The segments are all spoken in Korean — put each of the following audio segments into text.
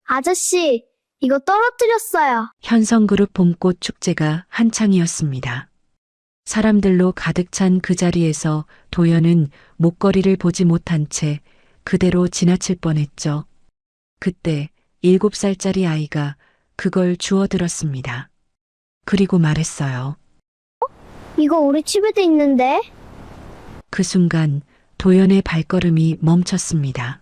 아저씨, 이거 떨어뜨렸어요. 현성그룹 봄꽃 축제가 한창이었습니다. 사람들로 가득 찬 그 자리에서 도연은 목걸이를 보지 못한 채 그대로 지나칠 뻔했죠. 그때 7살짜리 아이가 그걸 주워들었습니다. 그리고 말했어요. 이거 우리 집에도 있는데? 그 순간 도연의 발걸음이 멈췄습니다.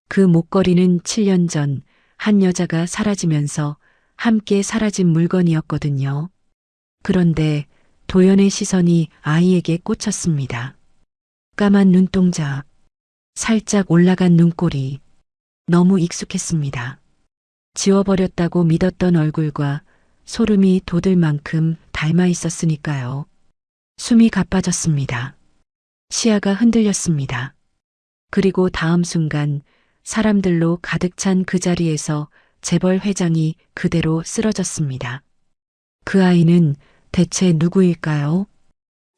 그 목걸이는 7년 전 한 여자가 사라지면서 함께 사라진 물건이었거든요. 그런데 도연의 시선이 아이에게 꽂혔습니다. 까만 눈동자, 살짝 올라간 눈꼬리, 너무 익숙했습니다. 지워버렸다고 믿었던 얼굴과 소름이 돋을 만큼 닮아 있었으니까요. 숨이 가빠졌습니다. 시야가 흔들렸습니다. 그리고 다음 순간 사람들로 가득 찬 그 자리에서 재벌 회장이 그대로 쓰러졌습니다. 그 아이는 대체 누구일까요?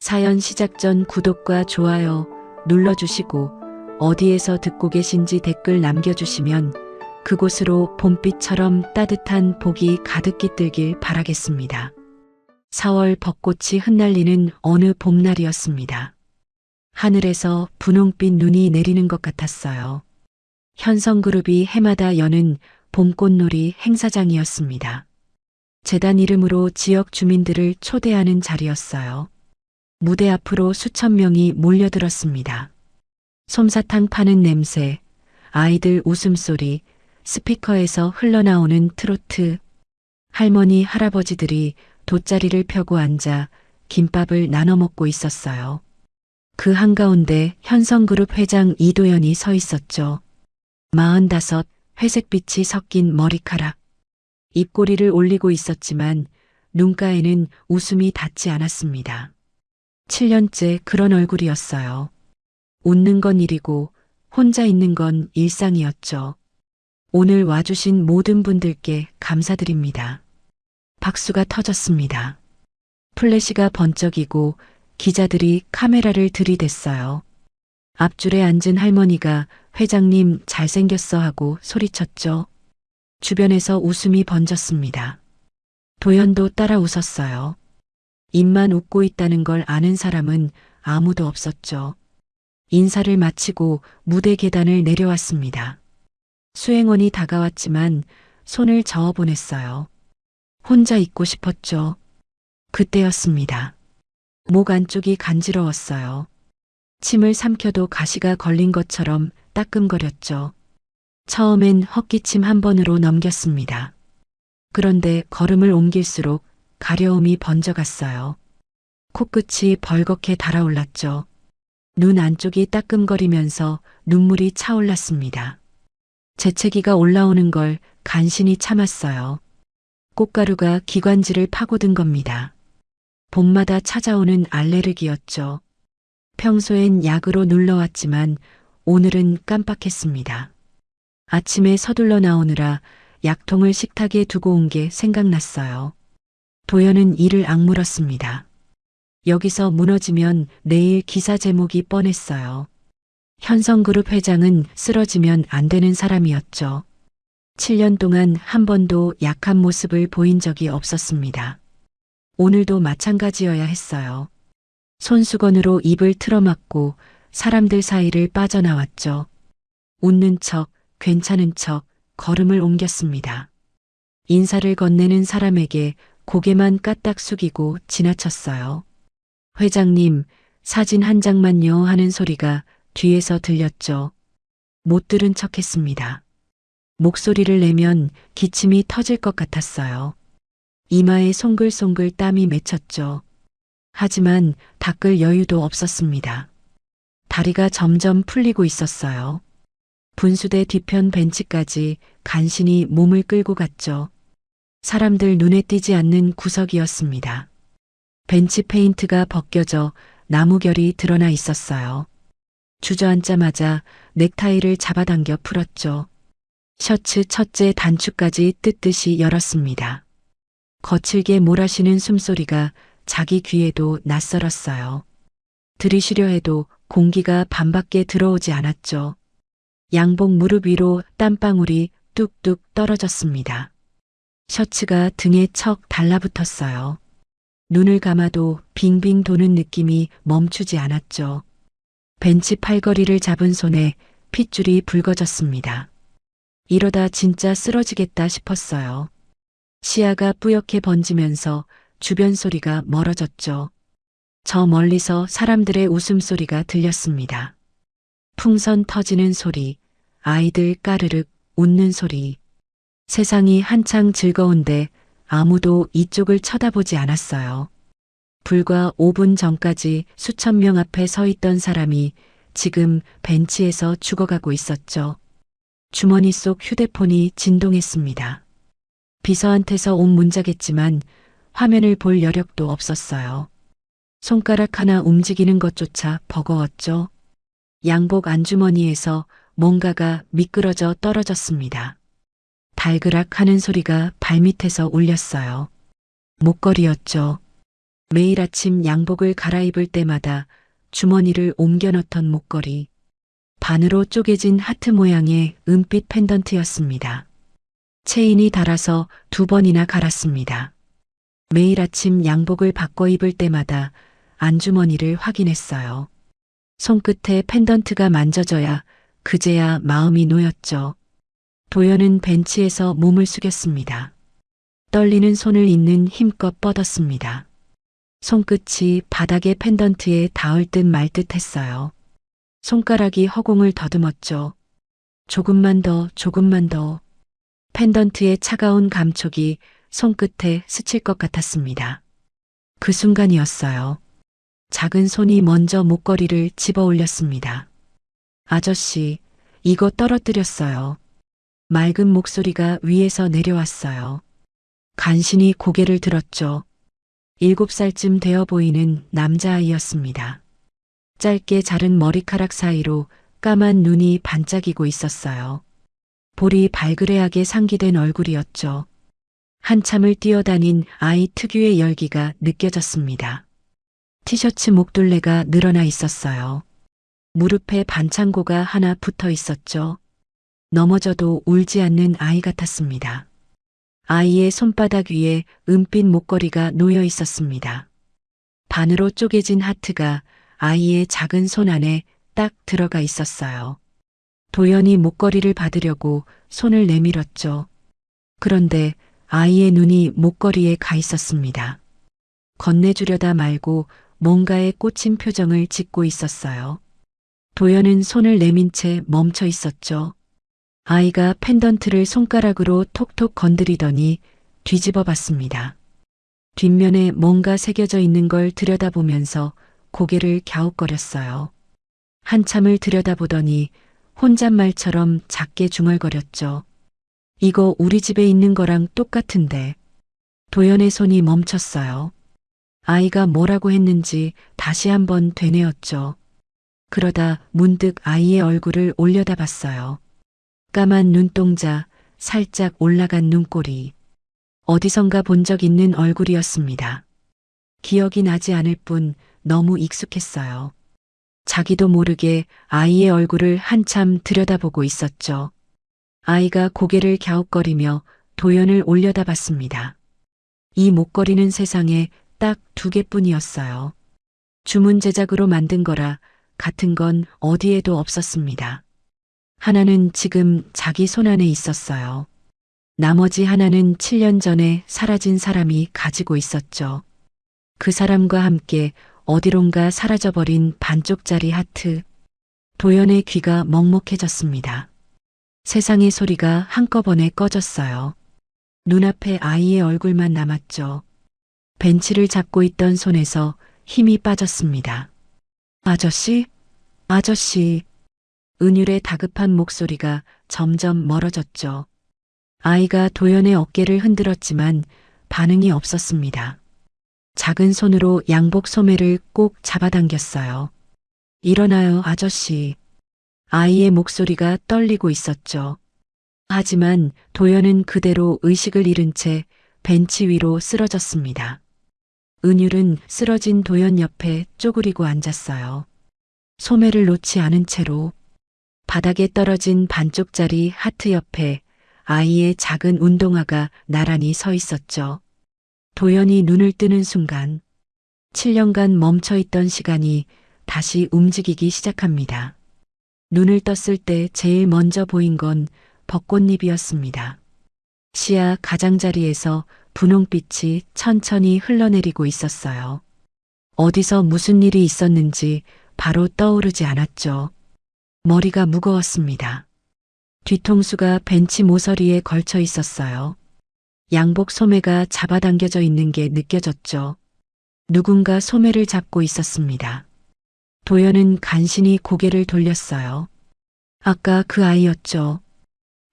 사연 시작 전 구독과 좋아요 눌러주시고 어디에서 듣고 계신지 댓글 남겨주시면 그곳으로 봄빛처럼 따뜻한 복이 가득 깃들길 바라겠습니다. 4월 벚꽃이 흩날리는 어느 봄날이었습니다. 하늘에서 분홍빛 눈이 내리는 것 같았어요. 현성그룹이 해마다 여는 봄꽃놀이 행사장이었습니다. 재단 이름으로 지역 주민들을 초대하는 자리였어요. 무대 앞으로 수천 명이 몰려들었습니다. 솜사탕 파는 냄새, 아이들 웃음소리, 스피커에서 흘러나오는 트로트, 할머니, 할아버지들이 돗자리를 펴고 앉아 김밥을 나눠 먹고 있었어요. 그 한가운데 현성그룹 회장 이도연이 서 있었죠. 45, 회색빛이 섞인 머리카락. 입꼬리를 올리고 있었지만 눈가에는 웃음이 닿지 않았습니다. 7년째 그런 얼굴이었어요. 웃는 건 일이고 혼자 있는 건 일상이었죠. 오늘 와주신 모든 분들께 감사드립니다. 박수가 터졌습니다. 플래시가 번쩍이고 기자들이 카메라를 들이댔어요. 앞줄에 앉은 할머니가 회장님 잘생겼어 하고 소리쳤죠. 주변에서 웃음이 번졌습니다. 도연도 따라 웃었어요. 입만 웃고 있다는 걸 아는 사람은 아무도 없었죠. 인사를 마치고 무대 계단을 내려왔습니다. 수행원이 다가왔지만 손을 저어 보냈어요. 혼자 있고 싶었죠. 그때였습니다. 목 안쪽이 간지러웠어요. 침을 삼켜도 가시가 걸린 것처럼 따끔거렸죠. 처음엔 헛기침 한 번으로 넘겼습니다. 그런데 걸음을 옮길수록 가려움이 번져갔어요. 코끝이 벌겋게 달아올랐죠. 눈 안쪽이 따끔거리면서 눈물이 차올랐습니다. 재채기가 올라오는 걸 간신히 참았어요. 꽃가루가 기관지를 파고든 겁니다. 봄마다 찾아오는 알레르기였죠. 평소엔 약으로 눌러왔지만 오늘은 깜빡했습니다. 아침에 서둘러 나오느라 약통을 식탁에 두고 온 게 생각났어요. 도연은 이를 악물었습니다. 여기서 무너지면 내일 기사 제목이 뻔했어요. 현성그룹 회장은 쓰러지면 안 되는 사람이었죠. 7년 동안 한 번도 약한 모습을 보인 적이 없었습니다. 오늘도 마찬가지여야 했어요. 손수건으로 입을 틀어막고 사람들 사이를 빠져나왔죠. 웃는 척, 괜찮은 척, 걸음을 옮겼습니다. 인사를 건네는 사람에게 고개만 까딱 숙이고 지나쳤어요. 회장님, 사진 한 장만요 하는 소리가 뒤에서 들렸죠. 못 들은 척 했습니다. 목소리를 내면 기침이 터질 것 같았어요. 이마에 송글송글 땀이 맺혔죠. 하지만 닦을 여유도 없었습니다. 다리가 점점 풀리고 있었어요. 분수대 뒤편 벤치까지 간신히 몸을 끌고 갔죠. 사람들 눈에 띄지 않는 구석이었습니다. 벤치 페인트가 벗겨져 나무결이 드러나 있었어요. 주저앉자마자 넥타이를 잡아당겨 풀었죠. 셔츠 첫째 단추까지 뜯듯이 열었습니다. 거칠게 몰아쉬는 숨소리가 자기 귀에도 낯설었어요. 들이쉬려 해도 공기가 반밖에 들어오지 않았죠. 양복 무릎 위로 땀방울이 뚝뚝 떨어졌습니다. 셔츠가 등에 척 달라붙었어요. 눈을 감아도 빙빙 도는 느낌이 멈추지 않았죠. 벤치 팔걸이를 잡은 손에 핏줄이 붉어졌습니다. 이러다 진짜 쓰러지겠다 싶었어요. 시야가 뿌옇게 번지면서 주변 소리가 멀어졌죠. 저 멀리서 사람들의 웃음소리가 들렸습니다. 풍선 터지는 소리, 아이들 까르륵 웃는 소리. 세상이 한창 즐거운데 아무도 이쪽을 쳐다보지 않았어요. 불과 5분 전까지 수천 명 앞에 서 있던 사람이 지금 벤치에서 죽어가고 있었죠. 주머니 속 휴대폰이 진동했습니다. 비서한테서 온 문자겠지만 화면을 볼 여력도 없었어요. 손가락 하나 움직이는 것조차 버거웠죠. 양복 안주머니에서 뭔가가 미끄러져 떨어졌습니다. 발그락 하는 소리가 발밑에서 울렸어요. 목걸이였죠. 매일 아침 양복을 갈아입을 때마다 주머니를 옮겨 넣던 목걸이. 반으로 쪼개진 하트 모양의 은빛 펜던트였습니다. 체인이 닳아서 2번이나 갈았습니다. 매일 아침 양복을 바꿔 입을 때마다 안주머니를 확인했어요. 손끝에 펜던트가 만져져야 그제야 마음이 놓였죠. 도연은 벤치에서 몸을 숙였습니다. 떨리는 손을 잇는 힘껏 뻗었습니다. 손끝이 바닥의 펜던트에 닿을 듯 말 듯 했어요. 손가락이 허공을 더듬었죠. 조금만 더, 조금만 더. 펜던트의 차가운 감촉이 손끝에 스칠 것 같았습니다. 그 순간이었어요. 작은 손이 먼저 목걸이를 집어 올렸습니다. 아저씨, 이거 떨어뜨렸어요. 맑은 목소리가 위에서 내려왔어요. 간신히 고개를 들었죠. 7살쯤 되어 보이는 남자아이였습니다. 짧게 자른 머리카락 사이로 까만 눈이 반짝이고 있었어요. 볼이 발그레하게 상기된 얼굴이었죠. 한참을 뛰어다닌 아이 특유의 열기가 느껴졌습니다. 티셔츠 목둘레가 늘어나 있었어요. 무릎에 반창고가 하나 붙어 있었죠. 넘어져도 울지 않는 아이 같았습니다. 아이의 손바닥 위에 은빛 목걸이가 놓여 있었습니다. 반으로 쪼개진 하트가 아이의 작은 손 안에 딱 들어가 있었어요. 도연이 목걸이를 받으려고 손을 내밀었죠. 그런데 아이의 눈이 목걸이에 가 있었습니다. 건네주려다 말고 뭔가에 꽂힌 표정을 짓고 있었어요. 도연은 손을 내민 채 멈춰 있었죠. 아이가 펜던트를 손가락으로 톡톡 건드리더니 뒤집어 봤습니다. 뒷면에 뭔가 새겨져 있는 걸 들여다보면서 고개를 갸웃거렸어요. 한참을 들여다보더니 혼잣말처럼 작게 중얼거렸죠. 이거 우리 집에 있는 거랑 똑같은데. 도연의 손이 멈췄어요. 아이가 뭐라고 했는지 다시 한번 되뇌었죠. 그러다 문득 아이의 얼굴을 올려다봤어요. 까만 눈동자, 살짝 올라간 눈꼬리. 어디선가 본 적 있는 얼굴이었습니다. 기억이 나지 않을 뿐 너무 익숙했어요. 자기도 모르게 아이의 얼굴을 한참 들여다보고 있었죠. 아이가 고개를 갸웃거리며 도연을 올려다봤습니다. 이 목걸이는 세상에 딱 2개뿐이었어요. 주문 제작으로 만든 거라 같은 건 어디에도 없었습니다. 하나는 지금 자기 손 안에 있었어요. 나머지 하나는 7년 전에 사라진 사람이 가지고 있었죠. 그 사람과 함께 어디론가 사라져버린 반쪽짜리 하트. 도연의 귀가 먹먹해졌습니다. 세상의 소리가 한꺼번에 꺼졌어요. 눈앞에 아이의 얼굴만 남았죠. 벤치를 잡고 있던 손에서 힘이 빠졌습니다. 아저씨? 아저씨. 은율의 다급한 목소리가 점점 멀어졌죠. 아이가 도연의 어깨를 흔들었지만 반응이 없었습니다. 작은 손으로 양복 소매를 꼭 잡아당겼어요. 일어나요, 아저씨. 아이의 목소리가 떨리고 있었죠. 하지만 도연은 그대로 의식을 잃은 채 벤치 위로 쓰러졌습니다. 은율은 쓰러진 도연 옆에 쪼그리고 앉았어요. 소매를 놓지 않은 채로 바닥에 떨어진 반쪽짜리 하트 옆에 아이의 작은 운동화가 나란히 서 있었죠. 도연이 눈을 뜨는 순간 7년간 멈춰있던 시간이 다시 움직이기 시작합니다. 눈을 떴을 때 제일 먼저 보인 건 벚꽃잎이었습니다. 시야 가장자리에서 분홍빛이 천천히 흘러내리고 있었어요. 어디서 무슨 일이 있었는지 바로 떠오르지 않았죠. 머리가 무거웠습니다. 뒤통수가 벤치 모서리에 걸쳐 있었어요. 양복 소매가 잡아당겨져 있는 게 느껴졌죠. 누군가 소매를 잡고 있었습니다. 도연은 간신히 고개를 돌렸어요. 아까 그 아이였죠.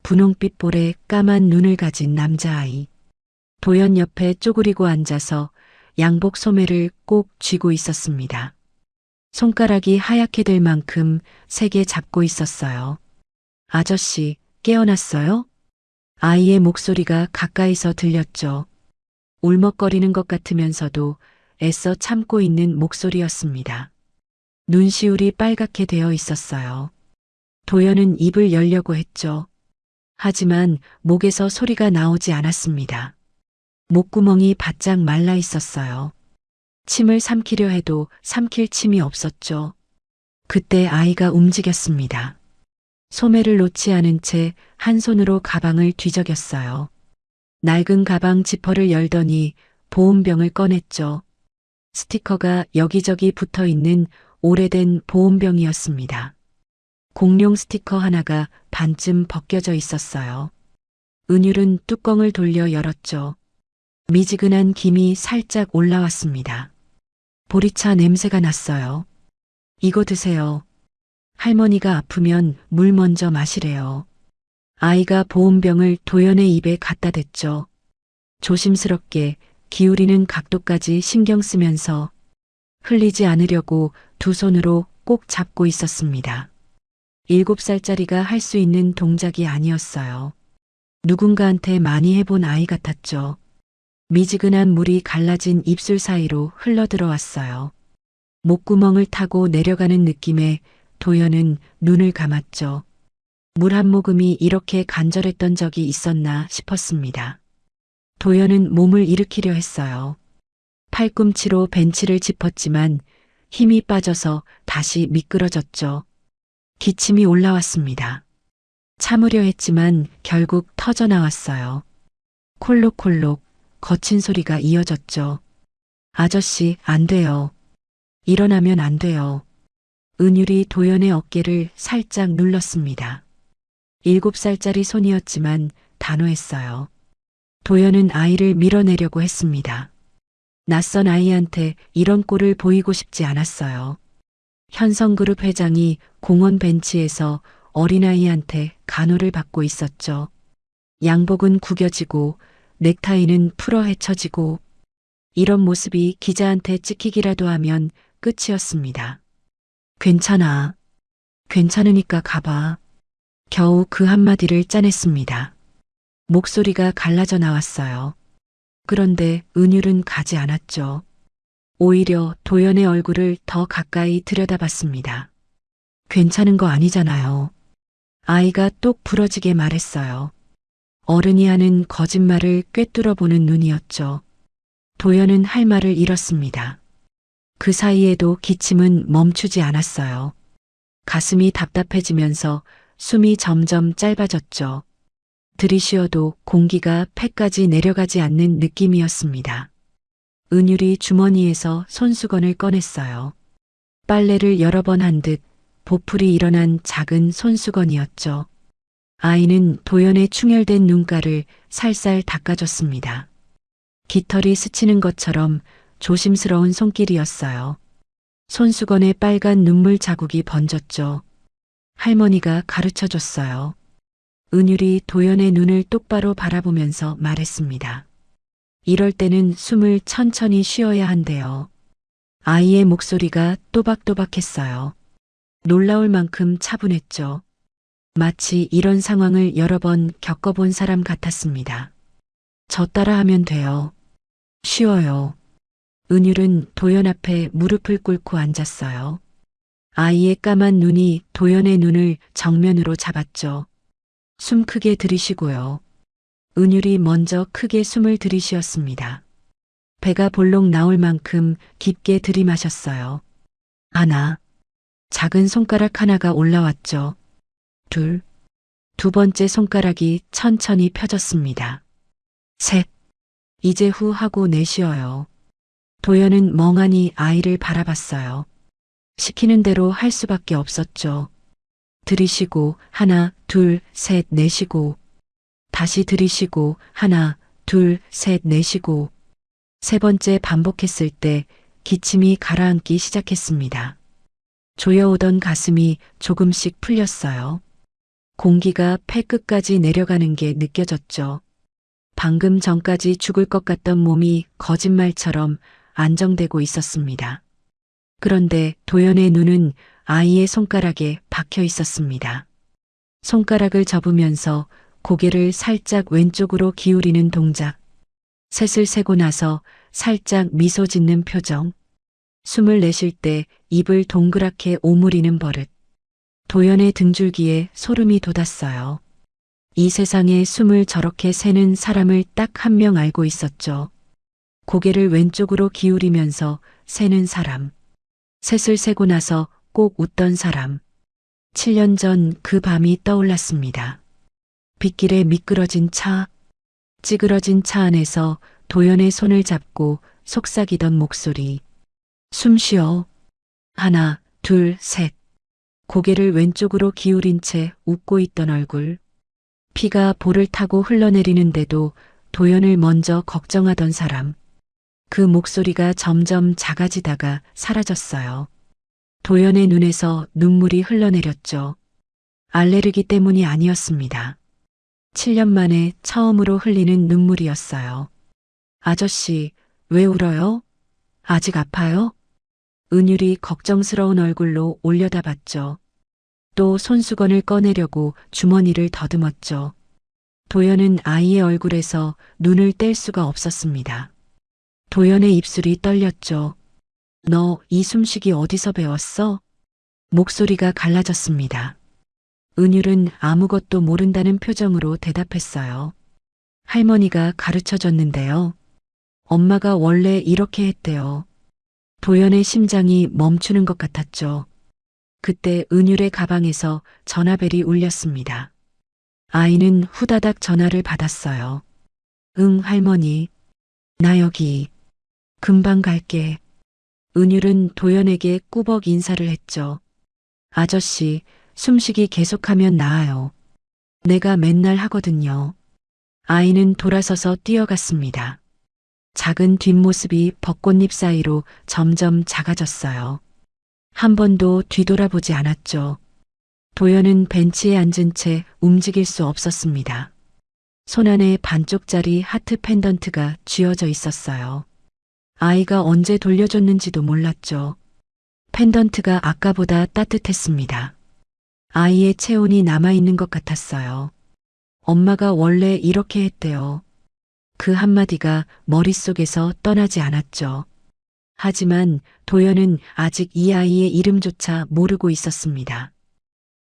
분홍빛 볼에 까만 눈을 가진 남자아이. 도연 옆에 쪼그리고 앉아서 양복 소매를 꼭 쥐고 있었습니다. 손가락이 하얗게 될 만큼 세게 잡고 있었어요. 아저씨, 깨어났어요? 아이의 목소리가 가까이서 들렸죠. 울먹거리는 것 같으면서도 애써 참고 있는 목소리였습니다. 눈시울이 빨갛게 되어 있었어요. 도연은 입을 열려고 했죠. 하지만 목에서 소리가 나오지 않았습니다. 목구멍이 바짝 말라 있었어요. 침을 삼키려 해도 삼킬 침이 없었죠. 그때 아이가 움직였습니다. 소매를 놓지 않은 채 한 손으로 가방을 뒤적였어요. 낡은 가방 지퍼를 열더니 보온병을 꺼냈죠. 스티커가 여기저기 붙어 있는 오래된 보온병이었습니다. 공룡 스티커 하나가 반쯤 벗겨져 있었어요. 은율은 뚜껑을 돌려 열었죠. 미지근한 김이 살짝 올라왔습니다. 보리차 냄새가 났어요. 이거 드세요. 할머니가 아프면 물 먼저 마시래요. 아이가 보온병을 도연의 입에 갖다 댔죠. 조심스럽게 기울이는 각도까지 신경 쓰면서 흘리지 않으려고 두 손으로 꼭 잡고 있었습니다. 7살짜리가 할 수 있는 동작이 아니었어요. 누군가한테 많이 해본 아이 같았죠. 미지근한 물이 갈라진 입술 사이로 흘러들어왔어요. 목구멍을 타고 내려가는 느낌에 도연은 눈을 감았죠. 물 한 모금이 이렇게 간절했던 적이 있었나 싶었습니다. 도연은 몸을 일으키려 했어요. 팔꿈치로 벤치를 짚었지만 힘이 빠져서 다시 미끄러졌죠. 기침이 올라왔습니다. 참으려 했지만 결국 터져나왔어요. 콜록콜록 거친 소리가 이어졌죠. 아저씨, 안 돼요. 일어나면 안 돼요. 은율이 도연의 어깨를 살짝 눌렀습니다. 7살짜리 손이었지만 단호했어요. 도연은 아이를 밀어내려고 했습니다. 낯선 아이한테 이런 꼴을 보이고 싶지 않았어요. 현성그룹 회장이 공원 벤치에서 어린아이한테 간호를 받고 있었죠. 양복은 구겨지고 넥타이는 풀어 헤쳐지고 이런 모습이 기자한테 찍히기라도 하면 끝이었습니다. 괜찮아. 괜찮으니까 가봐. 겨우 그 한마디를 짜냈습니다. 목소리가 갈라져 나왔어요. 그런데 은율은 가지 않았죠. 오히려 도연의 얼굴을 더 가까이 들여다봤습니다. 괜찮은 거 아니잖아요. 아이가 똑 부러지게 말했어요. 어른이 하는 거짓말을 꿰뚫어보는 눈이었죠. 도연은 할 말을 잃었습니다. 그 사이에도 기침은 멈추지 않았어요. 가슴이 답답해지면서 숨이 점점 짧아졌죠. 들이쉬어도 공기가 폐까지 내려가지 않는 느낌이었습니다. 은율이 주머니에서 손수건을 꺼냈어요. 빨래를 여러 번 한 듯 보풀이 일어난 작은 손수건이었죠. 아이는 도연의 충혈된 눈가를 살살 닦아줬습니다. 깃털이 스치는 것처럼 조심스러운 손길이었어요. 손수건에 빨간 눈물 자국이 번졌죠. 할머니가 가르쳐줬어요. 은율이 도연의 눈을 똑바로 바라보면서 말했습니다. 이럴 때는 숨을 천천히 쉬어야 한대요. 아이의 목소리가 또박또박했어요. 놀라울 만큼 차분했죠. 마치 이런 상황을 여러 번 겪어본 사람 같았습니다. 저 따라 하면 돼요. 쉬워요. 은율은 도연 앞에 무릎을 꿇고 앉았어요. 아이의 까만 눈이 도연의 눈을 정면으로 잡았죠. 숨 크게 들이쉬고요. 은율이 먼저 크게 숨을 들이쉬었습니다. 배가 볼록 나올 만큼 깊게 들이마셨어요. 하나, 작은 손가락 하나가 올라왔죠. 둘, 두 번째 손가락이 천천히 펴졌습니다. 셋, 이제 후 하고 내쉬어요. 도연은 멍하니 아이를 바라봤어요. 시키는 대로 할 수밖에 없었죠. 들이쉬고 하나, 둘, 셋 내쉬고 다시 들이쉬고 하나, 둘, 셋 내쉬고 세 번째 반복했을 때 기침이 가라앉기 시작했습니다. 조여오던 가슴이 조금씩 풀렸어요. 공기가 폐 끝까지 내려가는 게 느껴졌죠. 방금 전까지 죽을 것 같던 몸이 거짓말처럼 안정되고 있었습니다. 그런데 도연의 눈은 아이의 손가락에 박혀 있었습니다. 손가락을 접으면서 고개를 살짝 왼쪽으로 기울이는 동작. 셋을 세고 나서 살짝 미소 짓는 표정. 숨을 내쉴 때 입을 동그랗게 오므리는 버릇. 도연의 등줄기에 소름이 돋았어요. 이 세상에 숨을 저렇게 세는 사람을 딱 한 명 알고 있었죠. 고개를 왼쪽으로 기울이면서 세는 사람. 셋을 세고 나서 꼭 웃던 사람. 7년 전 그 밤이 떠올랐습니다. 빗길에 미끄러진 차, 찌그러진 차 안에서 도연의 손을 잡고 속삭이던 목소리. 숨 쉬어. 하나, 둘, 셋. 고개를 왼쪽으로 기울인 채 웃고 있던 얼굴. 피가 볼을 타고 흘러내리는데도 도연을 먼저 걱정하던 사람. 그 목소리가 점점 작아지다가 사라졌어요. 도연의 눈에서 눈물이 흘러내렸죠. 알레르기 때문이 아니었습니다. 7년 만에 처음으로 흘리는 눈물이었어요. 아저씨, 왜 울어요? 아직 아파요? 은율이 걱정스러운 얼굴로 올려다봤죠. 또 손수건을 꺼내려고 주머니를 더듬었죠. 도연은 아이의 얼굴에서 눈을 뗄 수가 없었습니다. 도연의 입술이 떨렸죠. 너 이 숨쉬기 어디서 배웠어? 목소리가 갈라졌습니다. 은율은 아무것도 모른다는 표정으로 대답했어요. 할머니가 가르쳐 줬는데요. 엄마가 원래 이렇게 했대요. 도연의 심장이 멈추는 것 같았죠. 그때 은율의 가방에서 전화벨이 울렸습니다. 아이는 후다닥 전화를 받았어요. 응, 할머니. 나 여기. 금방 갈게. 은율은 도연에게 꾸벅 인사를 했죠. 아저씨, 숨쉬기 계속하면 나아요. 내가 맨날 하거든요. 아이는 돌아서서 뛰어갔습니다. 작은 뒷모습이 벚꽃잎 사이로 점점 작아졌어요. 한 번도 뒤돌아보지 않았죠. 도연은 벤치에 앉은 채 움직일 수 없었습니다. 손안에 반쪽짜리 하트 펜던트가 쥐어져 있었어요. 아이가 언제 돌려줬는지도 몰랐죠. 펜던트가 아까보다 따뜻했습니다. 아이의 체온이 남아있는 것 같았어요. 엄마가 원래 이렇게 했대요. 그 한마디가 머릿속에서 떠나지 않았죠. 하지만 도연은 아직 이 아이의 이름조차 모르고 있었습니다.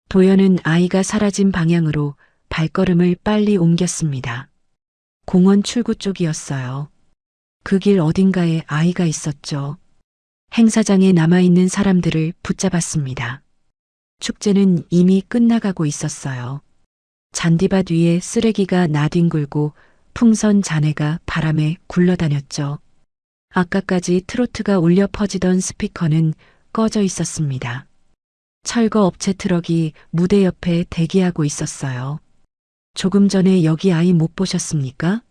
도연은 아이가 사라진 방향으로 발걸음을 빨리 옮겼습니다. 공원 출구 쪽이었어요. 그 길 어딘가에 아이가 있었죠. 행사장에 남아있는 사람들을 붙잡았습니다. 축제는 이미 끝나가고 있었어요. 잔디밭 위에 쓰레기가 나뒹굴고 풍선 잔해가 바람에 굴러다녔죠. 아까까지 트로트가 울려 퍼지던 스피커는 꺼져 있었습니다. 철거 업체 트럭이 무대 옆에 대기하고 있었어요. 조금 전에 여기 아이 못 보셨습니까?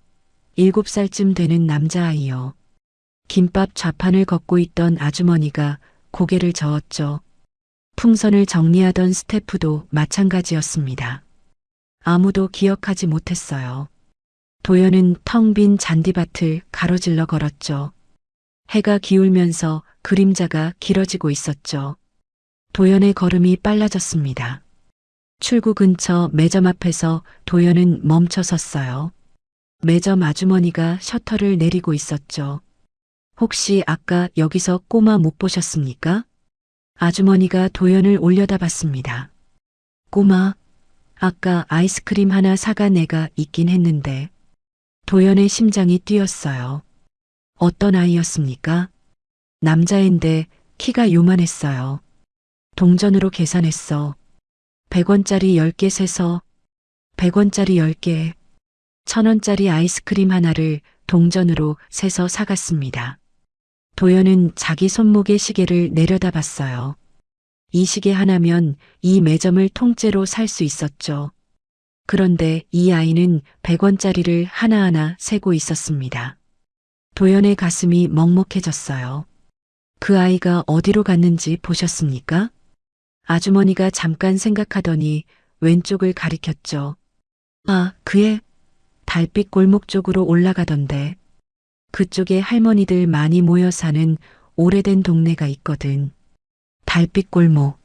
7살쯤 되는 남자아이요. 김밥 좌판을 걷고 있던 아주머니가 고개를 저었죠. 풍선을 정리하던 스태프도 마찬가지였습니다. 아무도 기억하지 못했어요. 도연은 텅 빈 잔디밭을 가로질러 걸었죠. 해가 기울면서 그림자가 길어지고 있었죠. 도연의 걸음이 빨라졌습니다. 출구 근처 매점 앞에서 도연은 멈춰 섰어요. 매점 아주머니가 셔터를 내리고 있었죠. 혹시 아까 여기서 꼬마 못 보셨습니까? 아주머니가 도연을 올려다봤습니다. 꼬마, 아까 아이스크림 하나 사간 애가 있긴 했는데 도연의 심장이 뛰었어요. 어떤 아이였습니까? 남자인데 키가 요만했어요. 동전으로 계산했어. 100원짜리 10개 세서 100원짜리 10개, 1000원짜리 아이스크림 하나를 동전으로 세서 사갔습니다. 도연은 자기 손목의 시계를 내려다봤어요. 이 시계 하나면 이 매점을 통째로 살 수 있었죠. 그런데 이 아이는 100원짜리를 하나하나 세고 있었습니다. 도연의 가슴이 먹먹해졌어요. 그 아이가 어디로 갔는지 보셨습니까? 아주머니가 잠깐 생각하더니 왼쪽을 가리켰죠. 아, 그애 달빛 골목 쪽으로 올라가던데. 그쪽에 할머니들 많이 모여 사는 오래된 동네가 있거든. 달빛 골목.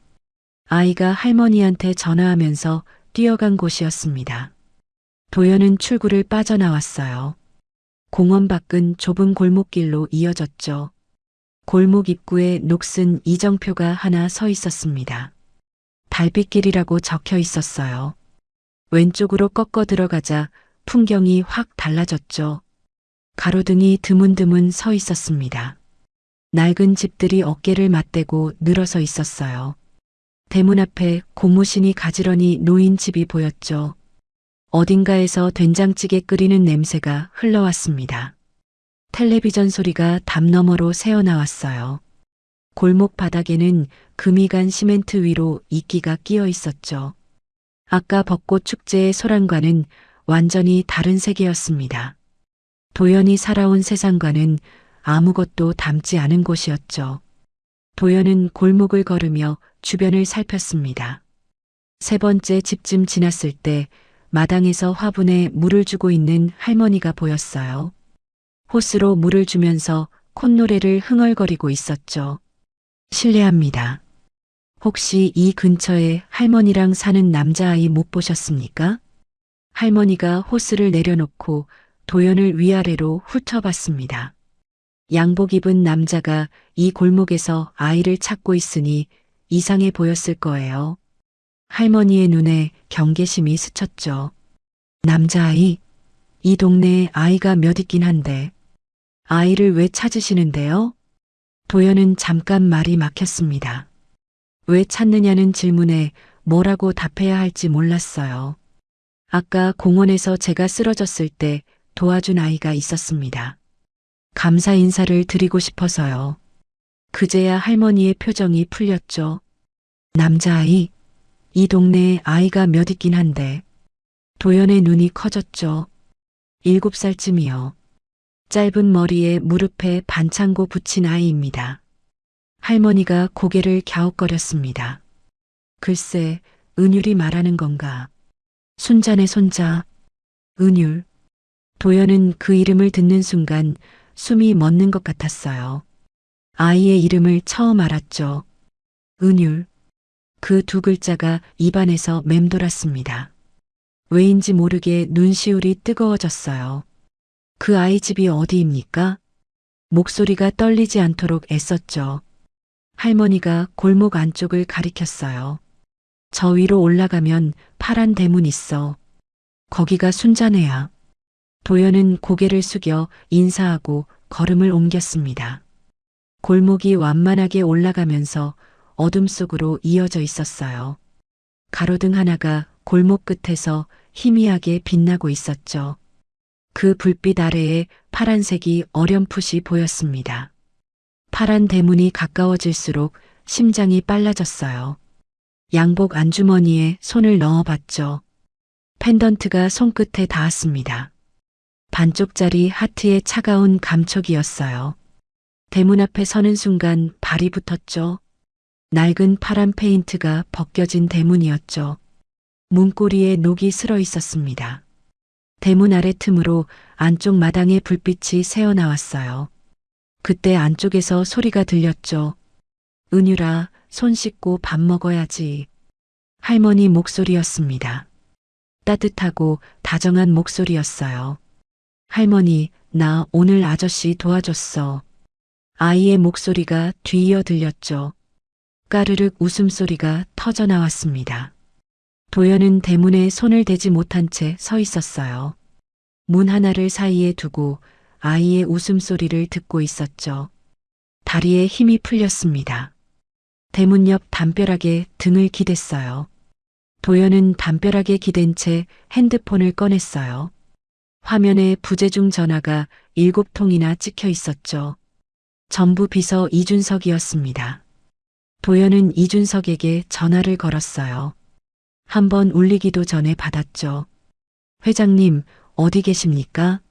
아이가 할머니한테 전화하면서 뛰어간 곳이었습니다. 도연은 출구를 빠져나왔어요. 공원 밖은 좁은 골목길로 이어졌죠. 골목 입구에 녹슨 이정표가 하나 서 있었습니다. 달빛길이라고 적혀 있었어요. 왼쪽으로 꺾어 들어가자 풍경이 확 달라졌죠. 가로등이 드문드문 서 있었습니다. 낡은 집들이 어깨를 맞대고 늘어서 있었어요. 대문 앞에 고무신이 가지런히 놓인 집이 보였죠. 어딘가에서 된장찌개 끓이는 냄새가 흘러왔습니다. 텔레비전 소리가 담 너머로 새어나왔어요. 골목 바닥에는 금이 간 시멘트 위로 이끼가 끼어 있었죠. 아까 벚꽃 축제의 소란과는 완전히 다른 세계였습니다. 도연이 살아온 세상과는 아무것도 닮지 않은 곳이었죠. 도연은 골목을 걸으며 주변을 살폈습니다. 세 번째 집쯤 지났을 때 마당에서 화분에 물을 주고 있는 할머니가 보였어요. 호스로 물을 주면서 콧노래를 흥얼거리고 있었죠. 실례합니다. 혹시 이 근처에 할머니랑 사는 남자아이 못 보셨습니까? 할머니가 호스를 내려놓고 도연을 위아래로 훑어봤습니다. 양복 입은 남자가 이 골목에서 아이를 찾고 있으니 이상해 보였을 거예요. 할머니의 눈에 경계심이 스쳤죠. 남자아이? 이 동네에 아이가 몇 있긴 한데 아이를 왜 찾으시는데요? 도연은 잠깐 말이 막혔습니다. 왜 찾느냐는 질문에 뭐라고 답해야 할지 몰랐어요. 아까 공원에서 제가 쓰러졌을 때 도와준 아이가 있었습니다. 감사 인사를 드리고 싶어서요. 그제야 할머니의 표정이 풀렸죠. 남자아이, 이 동네에 아이가 몇 있긴 한데 도연의 눈이 커졌죠. 7살쯤이요. 짧은 머리에 무릎에 반창고 붙인 아이입니다. 할머니가 고개를 갸웃거렸습니다. 글쎄, 은율이 말하는 건가? 순자네 손자. 은율. 도연은 그 이름을 듣는 순간 숨이 멎는 것 같았어요. 아이의 이름을 처음 알았죠. 은율. 그 두 글자가 입안에서 맴돌았습니다. 왜인지 모르게 눈시울이 뜨거워졌어요. 그 아이 집이 어디입니까? 목소리가 떨리지 않도록 애썼죠. 할머니가 골목 안쪽을 가리켰어요. 저 위로 올라가면 파란 대문 있어. 거기가 순자네야. 도연은 고개를 숙여 인사하고 걸음을 옮겼습니다. 골목이 완만하게 올라가면서 어둠 속으로 이어져 있었어요. 가로등 하나가 골목 끝에서 희미하게 빛나고 있었죠. 그 불빛 아래에 파란색이 어렴풋이 보였습니다. 파란 대문이 가까워질수록 심장이 빨라졌어요. 양복 안주머니에 손을 넣어봤죠. 펜던트가 손끝에 닿았습니다. 반쪽짜리 하트의 차가운 감촉이었어요. 대문 앞에 서는 순간 발이 붙었죠. 낡은 파란 페인트가 벗겨진 대문이었죠. 문고리에 녹이 슬어 있었습니다. 대문 아래 틈으로 안쪽 마당에 불빛이 새어나왔어요. 그때 안쪽에서 소리가 들렸죠. 은율아, 손 씻고 밥 먹어야지. 할머니 목소리였습니다. 따뜻하고 다정한 목소리였어요. 할머니, 나 오늘 아저씨 도와줬어. 아이의 목소리가 뒤이어 들렸죠. 까르륵 웃음소리가 터져 나왔습니다. 도연은 대문에 손을 대지 못한 채 서 있었어요. 문 하나를 사이에 두고 아이의 웃음소리를 듣고 있었죠. 다리에 힘이 풀렸습니다. 대문 옆 담벼락에 등을 기댔어요. 도연은 담벼락에 기댄 채 핸드폰을 꺼냈어요. 화면에 부재중 전화가 7통이나 찍혀 있었죠. 전부 비서 이준석이었습니다. 도연은 이준석에게 전화를 걸었어요. 한번 울리기도 전에 받았죠. 회장님, 어디 계십니까?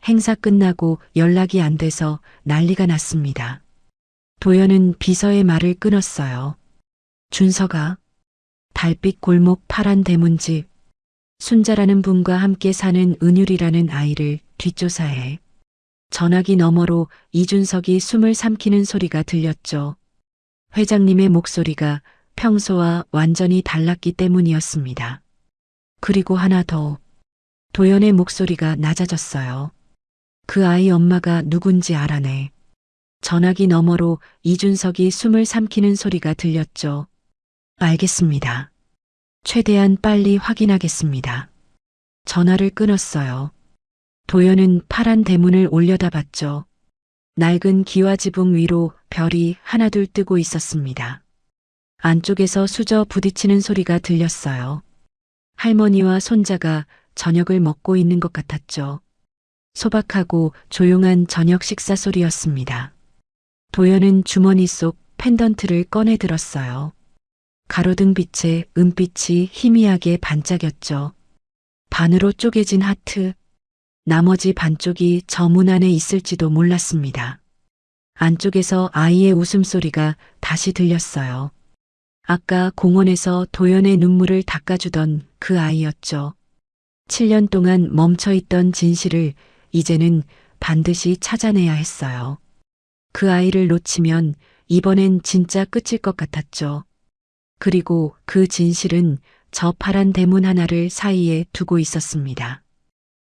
행사 끝나고 연락이 안 돼서 난리가 났습니다. 도연은 비서의 말을 끊었어요. 준석아, 달빛 골목 파란 대문집, 순자라는 분과 함께 사는 은율이라는 아이를 뒷조사해. 전화기 너머로 이준석이 숨을 삼키는 소리가 들렸죠. 회장님의 목소리가 평소와 완전히 달랐기 때문이었습니다. 그리고 하나 더. 도연의 목소리가 낮아졌어요. 그 아이 엄마가 누군지 알아내. 전화기 너머로 이준석이 숨을 삼키는 소리가 들렸죠. 알겠습니다. 최대한 빨리 확인하겠습니다. 전화를 끊었어요. 도연은 파란 대문을 올려다봤죠. 낡은 기와지붕 위로 별이 하나둘 뜨고 있었습니다. 안쪽에서 수저 부딪히는 소리가 들렸어요. 할머니와 손자가 저녁을 먹고 있는 것 같았죠. 소박하고 조용한 저녁 식사 소리였습니다. 도연은 주머니 속 펜던트를 꺼내 들었어요. 가로등 빛에 은빛이 희미하게 반짝였죠. 반으로 쪼개진 하트, 나머지 반쪽이 저 문 안에 있을지도 몰랐습니다. 안쪽에서 아이의 웃음소리가 다시 들렸어요. 아까 공원에서 도연의 눈물을 닦아주던 그 아이였죠. 7년 동안 멈춰있던 진실을 이제는 반드시 찾아내야 했어요. 그 아이를 놓치면 이번엔 진짜 끝일 것 같았죠. 그리고 그 진실은 저 파란 대문 하나를 사이에 두고 있었습니다.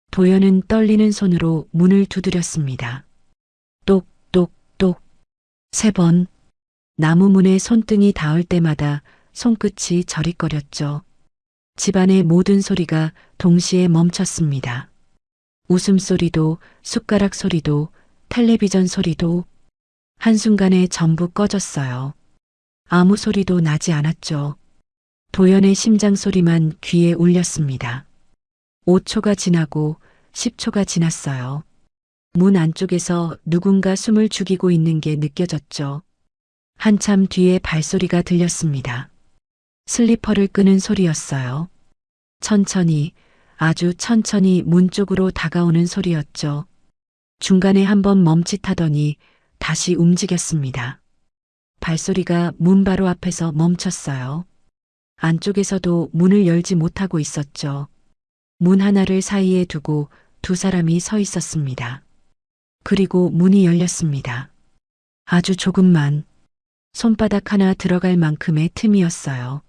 도연은 떨리는 손으로 문을 두드렸습니다. 똑똑똑 3번. 나무 문에 손등이 닿을 때마다 손끝이 저릿거렸죠. 집안의 모든 소리가 동시에 멈췄습니다. 웃음소리도, 숟가락 소리도, 텔레비전 소리도 한순간에 전부 꺼졌어요. 아무 소리도 나지 않았죠. 도연의 심장 소리만 귀에 울렸습니다. 5초가 지나고 10초가 지났어요. 문 안쪽에서 누군가 숨을 죽이고 있는 게 느껴졌죠. 한참 뒤에 발소리가 들렸습니다. 슬리퍼를 끄는 소리였어요. 천천히, 아주 천천히 문 쪽으로 다가오는 소리였죠. 중간에 한번 멈칫하더니 다시 움직였습니다. 발소리가 문 바로 앞에서 멈췄어요. 안쪽에서도 문을 열지 못하고 있었죠. 문 하나를 사이에 두고 2 사람이 서 있었습니다. 그리고 문이 열렸습니다. 아주 조금만, 손바닥 하나 들어갈 만큼의 틈이었어요.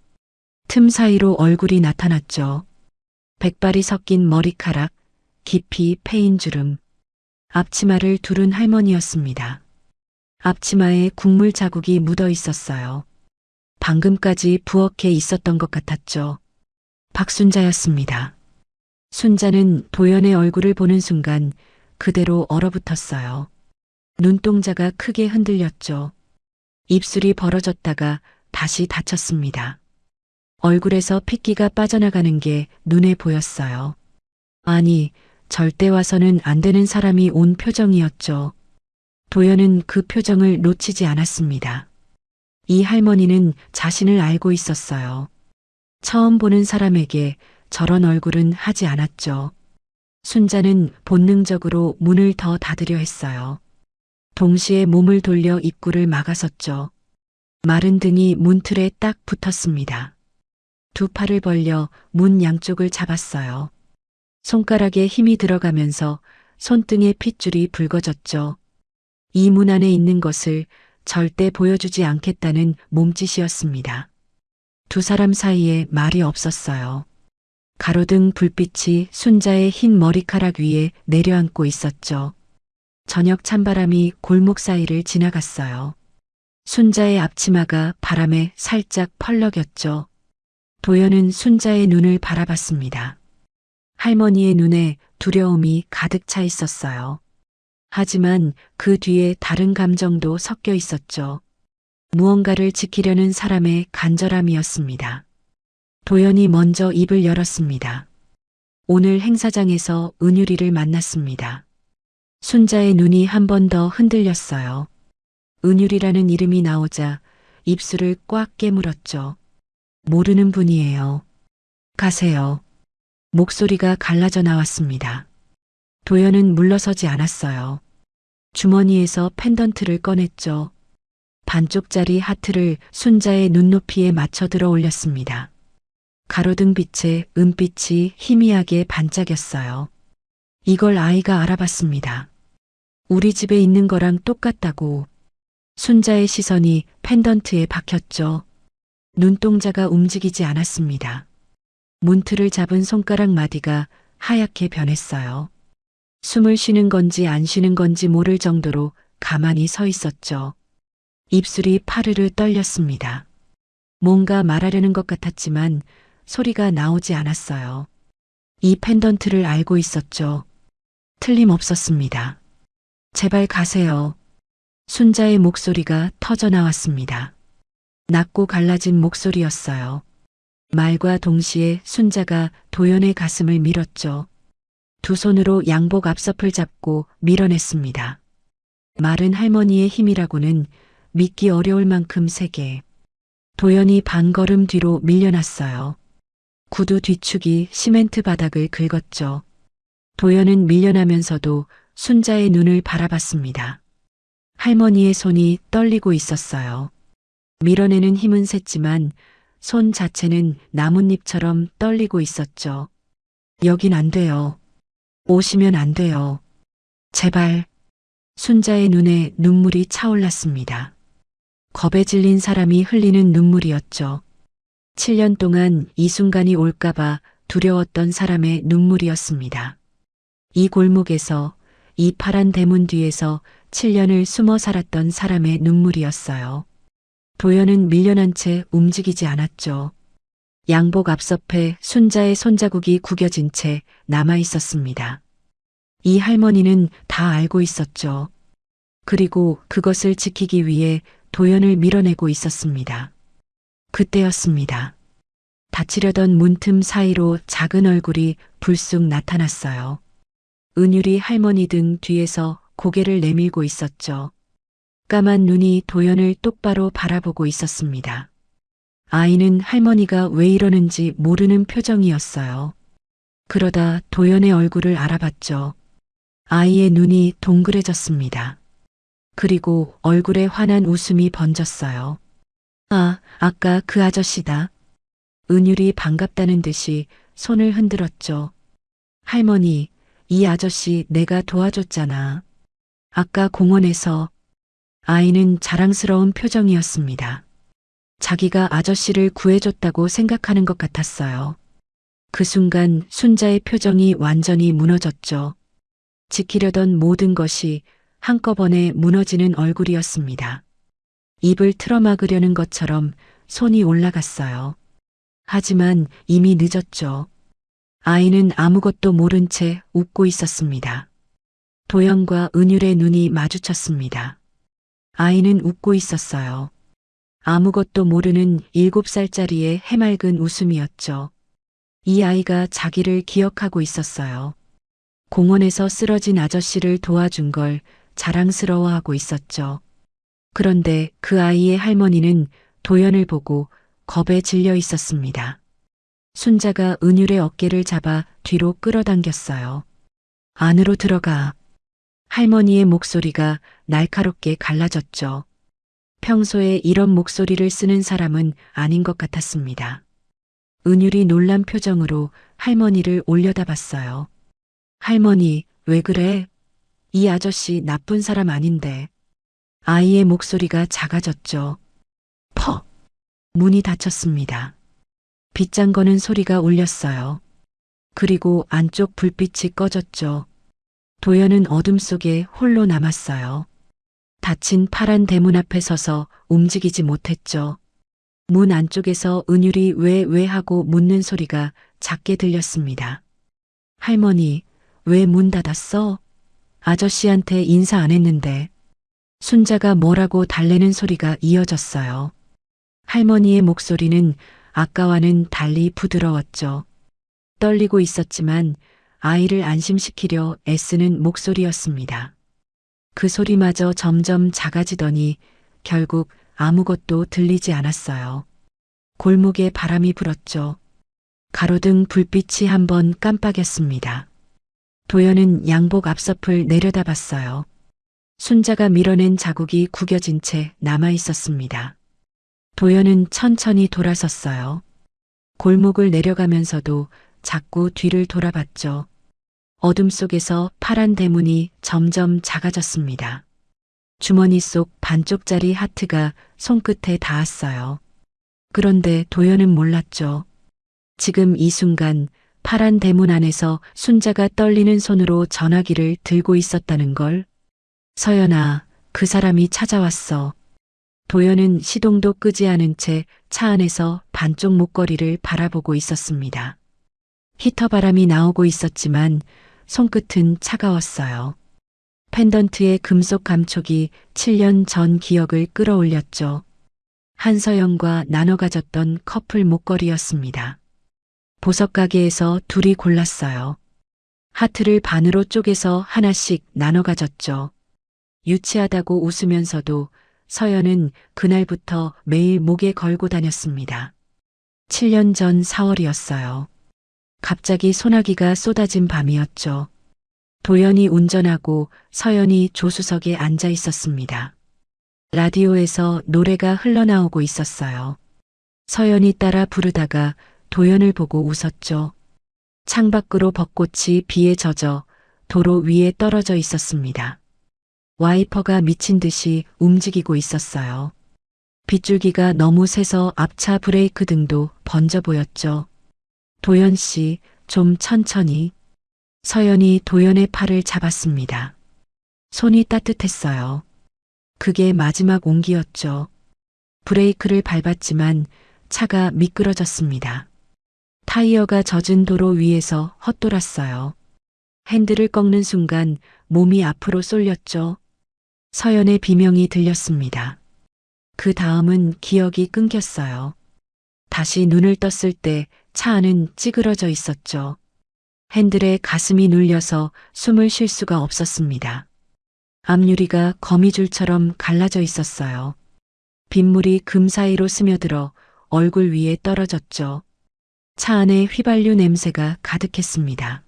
틈 사이로 얼굴이 나타났죠. 백발이 섞인 머리카락, 깊이 패인 주름. 앞치마를 두른 할머니였습니다. 앞치마에 국물 자국이 묻어 있었어요. 방금까지 부엌에 있었던 것 같았죠. 박순자였습니다. 순자는 도연의 얼굴을 보는 순간 그대로 얼어붙었어요. 눈동자가 크게 흔들렸죠. 입술이 벌어졌다가 다시 닫혔습니다. 얼굴에서 핏기가 빠져나가는 게 눈에 보였어요. 아니, 절대 와서는 안 되는 사람이 온 표정이었죠. 도연은 그 표정을 놓치지 않았습니다. 이 할머니는 자신을 알고 있었어요. 처음 보는 사람에게 저런 얼굴은 하지 않았죠. 순자는 본능적으로 문을 더 닫으려 했어요. 동시에 몸을 돌려 입구를 막아섰죠. 마른 등이 문틀에 딱 붙었습니다. 2 팔을 벌려 문 양쪽을 잡았어요. 손가락에 힘이 들어가면서 손등의 핏줄이 붉어졌죠. 이 문 안에 있는 것을 절대 보여주지 않겠다는 몸짓이었습니다. 2 사람 사이에 말이 없었어요. 가로등 불빛이 순자의 흰 머리카락 위에 내려앉고 있었죠. 저녁 찬바람이 골목 사이를 지나갔어요. 순자의 앞치마가 바람에 살짝 펄럭였죠. 도연은 순자의 눈을 바라봤습니다. 할머니의 눈에 두려움이 가득 차 있었어요. 하지만 그 뒤에 다른 감정도 섞여 있었죠. 무언가를 지키려는 사람의 간절함이었습니다. 도연이 먼저 입을 열었습니다. 오늘 행사장에서 은유리를 만났습니다. 순자의 눈이 한 번 더 흔들렸어요. 은유리라는 이름이 나오자 입술을 꽉 깨물었죠. 모르는 분이에요. 가세요. 목소리가 갈라져 나왔습니다. 도연은 물러서지 않았어요. 주머니에서 펜던트를 꺼냈죠. 반쪽짜리 하트를 순자의 눈높이에 맞춰 들어 올렸습니다. 가로등 빛에 은빛이 희미하게 반짝였어요. 이걸 아이가 알아봤습니다. 우리 집에 있는 거랑 똑같다고. 순자의 시선이 펜던트에 박혔죠. 눈동자가 움직이지 않았습니다. 문틀을 잡은 손가락 마디가 하얗게 변했어요. 숨을 쉬는 건지 안 쉬는 건지 모를 정도로 가만히 서 있었죠. 입술이 파르르 떨렸습니다. 뭔가 말하려는 것 같았지만 소리가 나오지 않았어요. 이 펜던트를 알고 있었죠. 틀림없었습니다. 제발 가세요. 순자의 목소리가 터져 나왔습니다. 낮고 갈라진 목소리였어요. 말과 동시에 순자가 도연의 가슴을 밀었죠. 두 손으로 양복 앞섭을 잡고 밀어냈습니다. 마른 할머니의 힘이라고는 믿기 어려울 만큼 세게. 도연이 반걸음 뒤로 밀려났어요. 구두 뒤축이 시멘트 바닥을 긁었죠. 도연은 밀려나면서도 순자의 눈을 바라봤습니다. 할머니의 손이 떨리고 있었어요. 밀어내는 힘은 셌지만 손 자체는 나뭇잎처럼 떨리고 있었죠. 여긴 안 돼요. 오시면 안 돼요. 제발. 순자의 눈에 눈물이 차올랐습니다. 겁에 질린 사람이 흘리는 눈물이었죠. 7년 동안 이 순간이 올까봐 두려웠던 사람의 눈물이었습니다. 이 골목에서, 이 파란 대문 뒤에서 7년을 숨어 살았던 사람의 눈물이었어요. 도연은 밀려난 채 움직이지 않았죠. 양복 앞섭에 순자의 손자국이 구겨진 채 남아 있었습니다. 이 할머니는 다 알고 있었죠. 그리고 그것을 지키기 위해 도연을 밀어내고 있었습니다. 그때였습니다. 닫히려던 문틈 사이로 작은 얼굴이 불쑥 나타났어요. 은유리 할머니 등 뒤에서 고개를 내밀고 있었죠. 까만 눈이 도연을 똑바로 바라보고 있었습니다. 아이는 할머니가 왜 이러는지 모르는 표정이었어요. 그러다 도연의 얼굴을 알아봤죠. 아이의 눈이 동그래졌습니다. 그리고 얼굴에 환한 웃음이 번졌어요. 아, 아까 그 아저씨다. 은율이 반갑다는 듯이 손을 흔들었죠. 할머니, 이 아저씨 내가 도와줬잖아. 아까 공원에서. 아이는 자랑스러운 표정이었습니다. 자기가 아저씨를 구해줬다고 생각하는 것 같았어요. 그 순간 순자의 표정이 완전히 무너졌죠. 지키려던 모든 것이 한꺼번에 무너지는 얼굴이었습니다. 입을 틀어막으려는 것처럼 손이 올라갔어요. 하지만 이미 늦었죠. 아이는 아무것도 모른 채 웃고 있었습니다. 도연과 은율의 눈이 마주쳤습니다. 아이는 웃고 있었어요. 아무것도 모르는 7살짜리의 해맑은 웃음이었죠. 이 아이가 자기를 기억하고 있었어요. 공원에서 쓰러진 아저씨를 도와준 걸 자랑스러워하고 있었죠. 그런데 그 아이의 할머니는 도연을 보고 겁에 질려 있었습니다. 순자가 은율의 어깨를 잡아 뒤로 끌어당겼어요. 안으로 들어가. 할머니의 목소리가 날카롭게 갈라졌죠. 평소에 이런 목소리를 쓰는 사람은 아닌 것 같았습니다. 은율이 놀란 표정으로 할머니를 올려다봤어요. 할머니, 왜 그래? 이 아저씨 나쁜 사람 아닌데. 아이의 목소리가 작아졌죠. 퍽! 문이 닫혔습니다. 빗장거는 소리가 울렸어요. 그리고 안쪽 불빛이 꺼졌죠. 도연은 어둠 속에 홀로 남았어요. 닫힌 파란 대문 앞에 서서 움직이지 못했죠. 문 안쪽에서 은율이 왜 하고 묻는 소리가 작게 들렸습니다. 할머니, 왜 문 닫았어? 아저씨한테 인사 안 했는데. 순자가 뭐라고 달래는 소리가 이어졌어요. 할머니의 목소리는 아까와는 달리 부드러웠죠. 떨리고 있었지만 아이를 안심시키려 애쓰는 목소리였습니다. 그 소리마저 점점 작아지더니 결국 아무것도 들리지 않았어요. 골목에 바람이 불었죠. 가로등 불빛이 한번 깜빡였습니다. 도연은 양복 앞섭을 내려다봤어요. 순자가 밀어낸 자국이 구겨진 채 남아 있었습니다. 도연은 천천히 돌아섰어요. 골목을 내려가면서도 자꾸 뒤를 돌아봤죠. 어둠 속에서 파란 대문이 점점 작아졌습니다. 주머니 속 반쪽짜리 하트가 손끝에 닿았어요. 그런데 도연은 몰랐죠. 지금 이 순간 파란 대문 안에서 순자가 떨리는 손으로 전화기를 들고 있었다는 걸. 서연아, 그 사람이 찾아왔어. 도연은 시동도 끄지 않은 채 차 안에서 반쪽 목걸이를 바라보고 있었습니다. 히터 바람이 나오고 있었지만 손끝은 차가웠어요. 펜던트의 금속 감촉이 7년 전 기억을 끌어올렸죠. 한서연과 나눠 가졌던 커플 목걸이였습니다. 보석 가게에서 둘이 골랐어요. 하트를 반으로 쪼개서 하나씩 나눠 가졌죠. 유치하다고 웃으면서도 서연은 그날부터 매일 목에 걸고 다녔습니다. 7년 전 4월이었어요. 갑자기 소나기가 쏟아진 밤이었죠. 도연이 운전하고 서연이 조수석에 앉아 있었습니다. 라디오에서 노래가 흘러나오고 있었어요. 서연이 따라 부르다가 도연을 보고 웃었죠. 창밖으로 벚꽃이 비에 젖어 도로 위에 떨어져 있었습니다. 와이퍼가 미친 듯이 움직이고 있었어요. 빗줄기가 너무 세서 앞차 브레이크 등도 번져 보였죠. 도연 씨, 좀 천천히. 서연이 도연의 팔을 잡았습니다. 손이 따뜻했어요. 그게 마지막 온기였죠. 브레이크를 밟았지만 차가 미끄러졌습니다. 타이어가 젖은 도로 위에서 헛돌았어요. 핸들을 꺾는 순간 몸이 앞으로 쏠렸죠. 서연의 비명이 들렸습니다. 그 다음은 기억이 끊겼어요. 다시 눈을 떴을 때 차 안은 찌그러져 있었죠. 핸들에 가슴이 눌려서 숨을 쉴 수가 없었습니다. 앞유리가 거미줄처럼 갈라져 있었어요. 빗물이 금 사이로 스며들어 얼굴 위에 떨어졌죠. 차 안에 휘발유 냄새가 가득했습니다.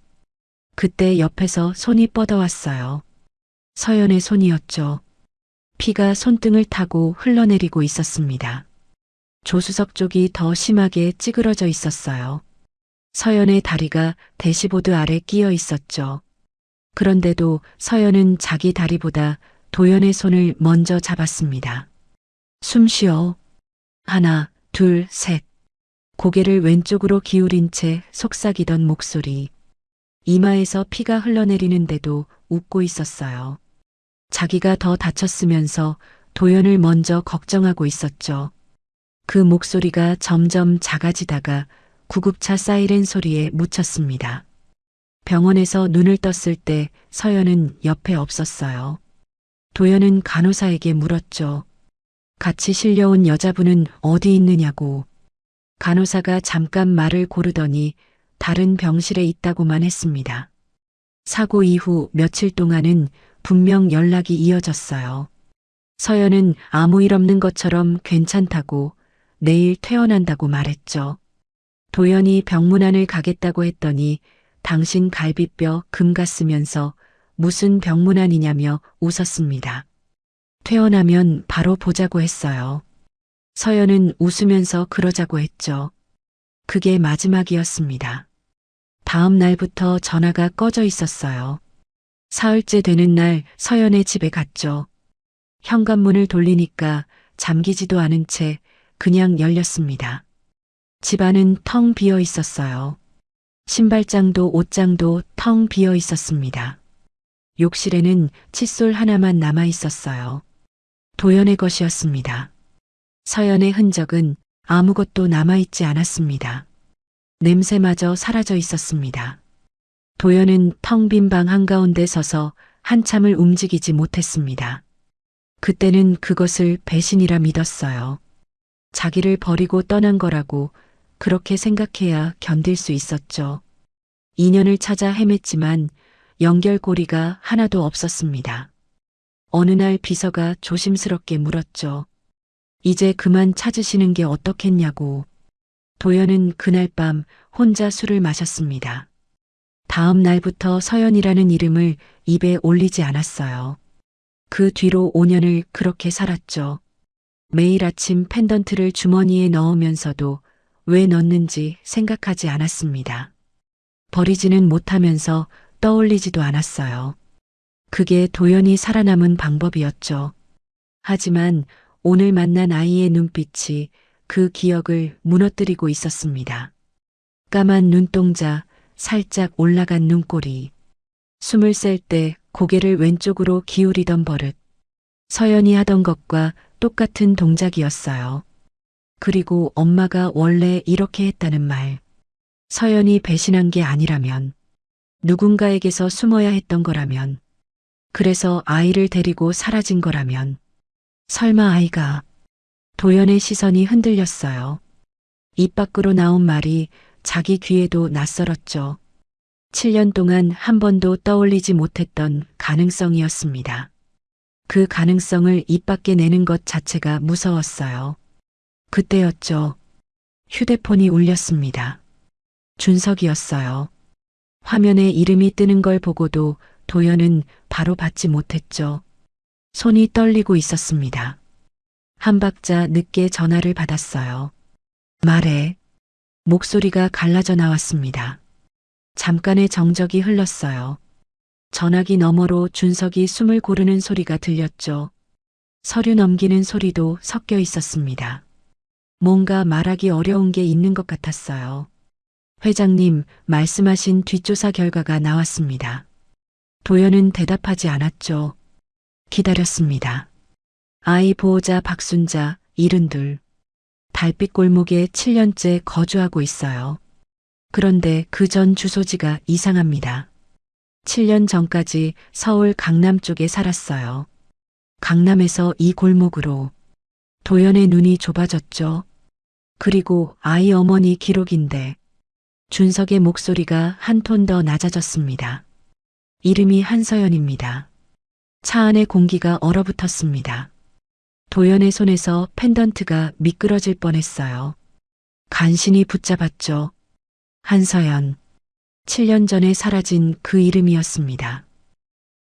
그때 옆에서 손이 뻗어왔어요. 서연의 손이었죠. 피가 손등을 타고 흘러내리고 있었습니다. 조수석 쪽이 더 심하게 찌그러져 있었어요. 서연의 다리가 대시보드 아래 끼어 있었죠. 그런데도 서연은 자기 다리보다 도연의 손을 먼저 잡았습니다. 숨 쉬어. 하나, 둘, 셋. 고개를 왼쪽으로 기울인 채 속삭이던 목소리. 이마에서 피가 흘러내리는데도 웃고 있었어요. 자기가 더 다쳤으면서 도연을 먼저 걱정하고 있었죠. 그 목소리가 점점 작아지다가 구급차 사이렌 소리에 묻혔습니다. 병원에서 눈을 떴을 때 서연은 옆에 없었어요. 도연은 간호사에게 물었죠. 같이 실려온 여자분은 어디 있느냐고. 간호사가 잠깐 말을 고르더니 다른 병실에 있다고만 했습니다. 사고 이후 며칠 동안은 분명 연락이 이어졌어요. 서연은 아무 일 없는 것처럼 괜찮다고 내일 퇴원한다고 말했죠. 도연이 병문안을 가겠다고 했더니 당신 갈비뼈 금 갔으면서 무슨 병문안이냐며 웃었습니다. 퇴원하면 바로 보자고 했어요. 서연은 웃으면서 그러자고 했죠. 그게 마지막이었습니다. 다음 날부터 전화가 꺼져 있었어요. 사흘째 되는 날 서연의 집에 갔죠. 현관문을 돌리니까 잠기지도 않은 채 그냥 열렸습니다. 집안은 텅 비어 있었어요. 신발장도 옷장도 텅 비어 있었습니다. 욕실에는 칫솔 하나만 남아 있었어요. 도연의 것이었습니다. 서연의 흔적은 아무것도 남아 있지 않았습니다. 냄새마저 사라져 있었습니다. 도연은 텅 빈 방 한가운데 서서 한참을 움직이지 못했습니다. 그때는 그것을 배신이라 믿었어요. 자기를 버리고 떠난 거라고 그렇게 생각해야 견딜 수 있었죠. 인연을 찾아 헤맸지만 연결고리가 하나도 없었습니다. 어느 날 비서가 조심스럽게 물었죠. 이제 그만 찾으시는 게 어떻겠냐고. 도연은 그날 밤 혼자 술을 마셨습니다. 다음 날부터 서연이라는 이름을 입에 올리지 않았어요. 그 뒤로 5년을 그렇게 살았죠. 매일 아침 펜던트를 주머니에 넣으면서도 왜 넣는지 생각하지 않았습니다. 버리지는 못하면서 떠올리지도 않았어요. 그게 도연이 살아남은 방법이었죠. 하지만 오늘 만난 아이의 눈빛이 그 기억을 무너뜨리고 있었습니다. 까만 눈동자, 살짝 올라간 눈꼬리, 숨을 셀 때 고개를 왼쪽으로 기울이던 버릇, 서연이 하던 것과 똑같은 동작이었어요. 그리고 엄마가 원래 이렇게 했다는 말, 서연이 배신한 게 아니라면, 누군가에게서 숨어야 했던 거라면, 그래서 아이를 데리고 사라진 거라면, 설마 아이가. 도연의 시선이 흔들렸어요. 입 밖으로 나온 말이 자기 귀에도 낯설었죠. 7년 동안 한 번도 떠올리지 못했던 가능성이었습니다. 그 가능성을 입 밖에 내는 것 자체가 무서웠어요. 그때였죠. 휴대폰이 울렸습니다. 준석이었어요. 화면에 이름이 뜨는 걸 보고도 도연은 바로 받지 못했죠. 손이 떨리고 있었습니다. 한 박자 늦게 전화를 받았어요. 말해. 목소리가 갈라져 나왔습니다. 잠깐의 정적이 흘렀어요. 전화기 너머로 준석이 숨을 고르는 소리가 들렸죠. 서류 넘기는 소리도 섞여 있었습니다. 뭔가 말하기 어려운 게 있는 것 같았어요. 회장님, 말씀하신 뒷조사 결과가 나왔습니다. 도연은 대답하지 않았죠. 기다렸습니다. 아이 보호자 박순자, 72. 달빛 골목에 7년째 거주하고 있어요. 그런데 그 전 주소지가 이상합니다. 7년 전까지 서울 강남 쪽에 살았어요. 강남에서 이 골목으로. 도연의 눈이 좁아졌죠. 그리고 아이 어머니 기록인데 준석의 목소리가 한 톤 더 낮아졌습니다. 이름이 한서연입니다. 차 안의 공기가 얼어붙었습니다. 도연의 손에서 펜던트가 미끄러질 뻔했어요. 간신히 붙잡았죠. 한서연. 7년 전에 사라진 그 이름이었습니다.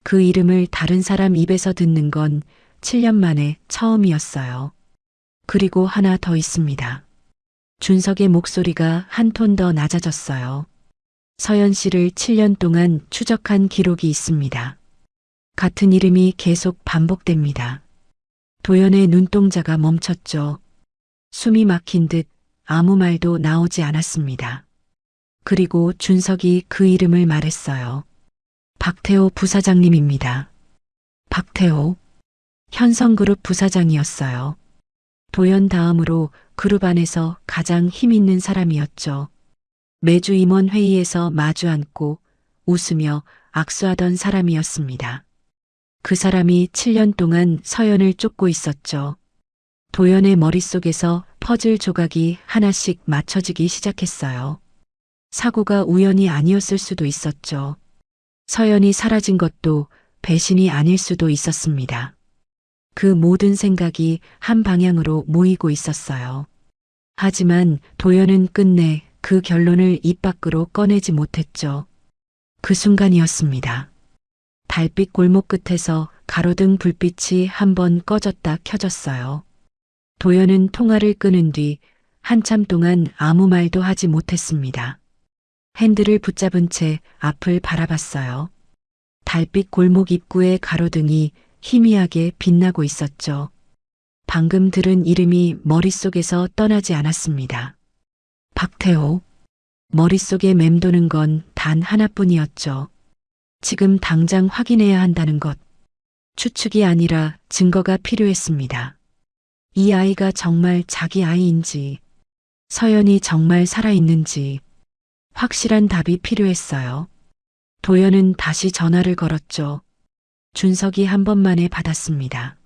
그 이름을 다른 사람 입에서 듣는 건 7년 만에 처음이었어요. 그리고 하나 더 있습니다. 준석의 목소리가 한 톤 더 낮아졌어요. 서연 씨를 7년 동안 추적한 기록이 있습니다. 같은 이름이 계속 반복됩니다. 도연의 눈동자가 멈췄죠. 숨이 막힌 듯 아무 말도 나오지 않았습니다. 그리고 준석이 그 이름을 말했어요. 박태호 부사장님입니다. 박태호. 현성그룹 부사장이었어요. 도연 다음으로 그룹 안에서 가장 힘 있는 사람이었죠. 매주 임원 회의에서 마주 앉고 웃으며 악수하던 사람이었습니다. 그 사람이 7년 동안 서연을 쫓고 있었죠. 도연의 머릿속에서 퍼즐 조각이 하나씩 맞춰지기 시작했어요. 사고가 우연이 아니었을 수도 있었죠. 서연이 사라진 것도 배신이 아닐 수도 있었습니다. 그 모든 생각이 한 방향으로 모이고 있었어요. 하지만 도연은 끝내 그 결론을 입 밖으로 꺼내지 못했죠. 그 순간이었습니다. 달빛 골목 끝에서 가로등 불빛이 한 번 꺼졌다 켜졌어요. 도연은 통화를 끊은 뒤 한참 동안 아무 말도 하지 못했습니다. 핸들을 붙잡은 채 앞을 바라봤어요. 달빛 골목 입구의 가로등이 희미하게 빛나고 있었죠. 방금 들은 이름이 머릿속에서 떠나지 않았습니다. 박태호. 머릿속에 맴도는 건 단 하나뿐이었죠. 지금 당장 확인해야 한다는 것. 추측이 아니라 증거가 필요했습니다. 이 아이가 정말 자기 아이인지, 서연이 정말 살아있는지, 확실한 답이 필요했어요. 도연은 다시 전화를 걸었죠. 준석이 한 번만에 받았습니다.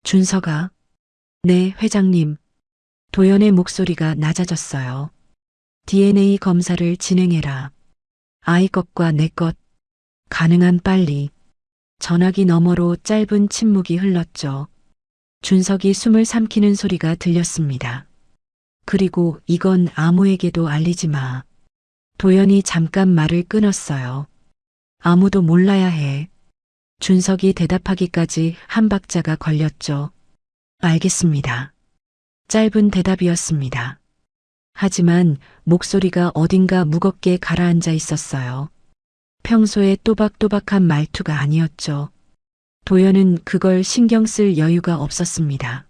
준석아. 네, 회장님. 도연의 목소리가 낮아졌어요. DNA 검사를 진행해라. 아이 것과 내 것. 가능한 빨리. 전화기 너머로 짧은 침묵이 흘렀죠. 준석이 숨을 삼키는 소리가 들렸습니다. 그리고 이건 아무에게도 알리지 마. 도연이 잠깐 말을 끊었어요. 아무도 몰라야 해. 준석이 대답하기까지 한 박자가 걸렸죠. 알겠습니다. 짧은 대답이었습니다. 하지만 목소리가 어딘가 무겁게 가라앉아 있었어요. 평소에 또박또박한 말투가 아니었죠. 도연은 그걸 신경 쓸 여유가 없었습니다.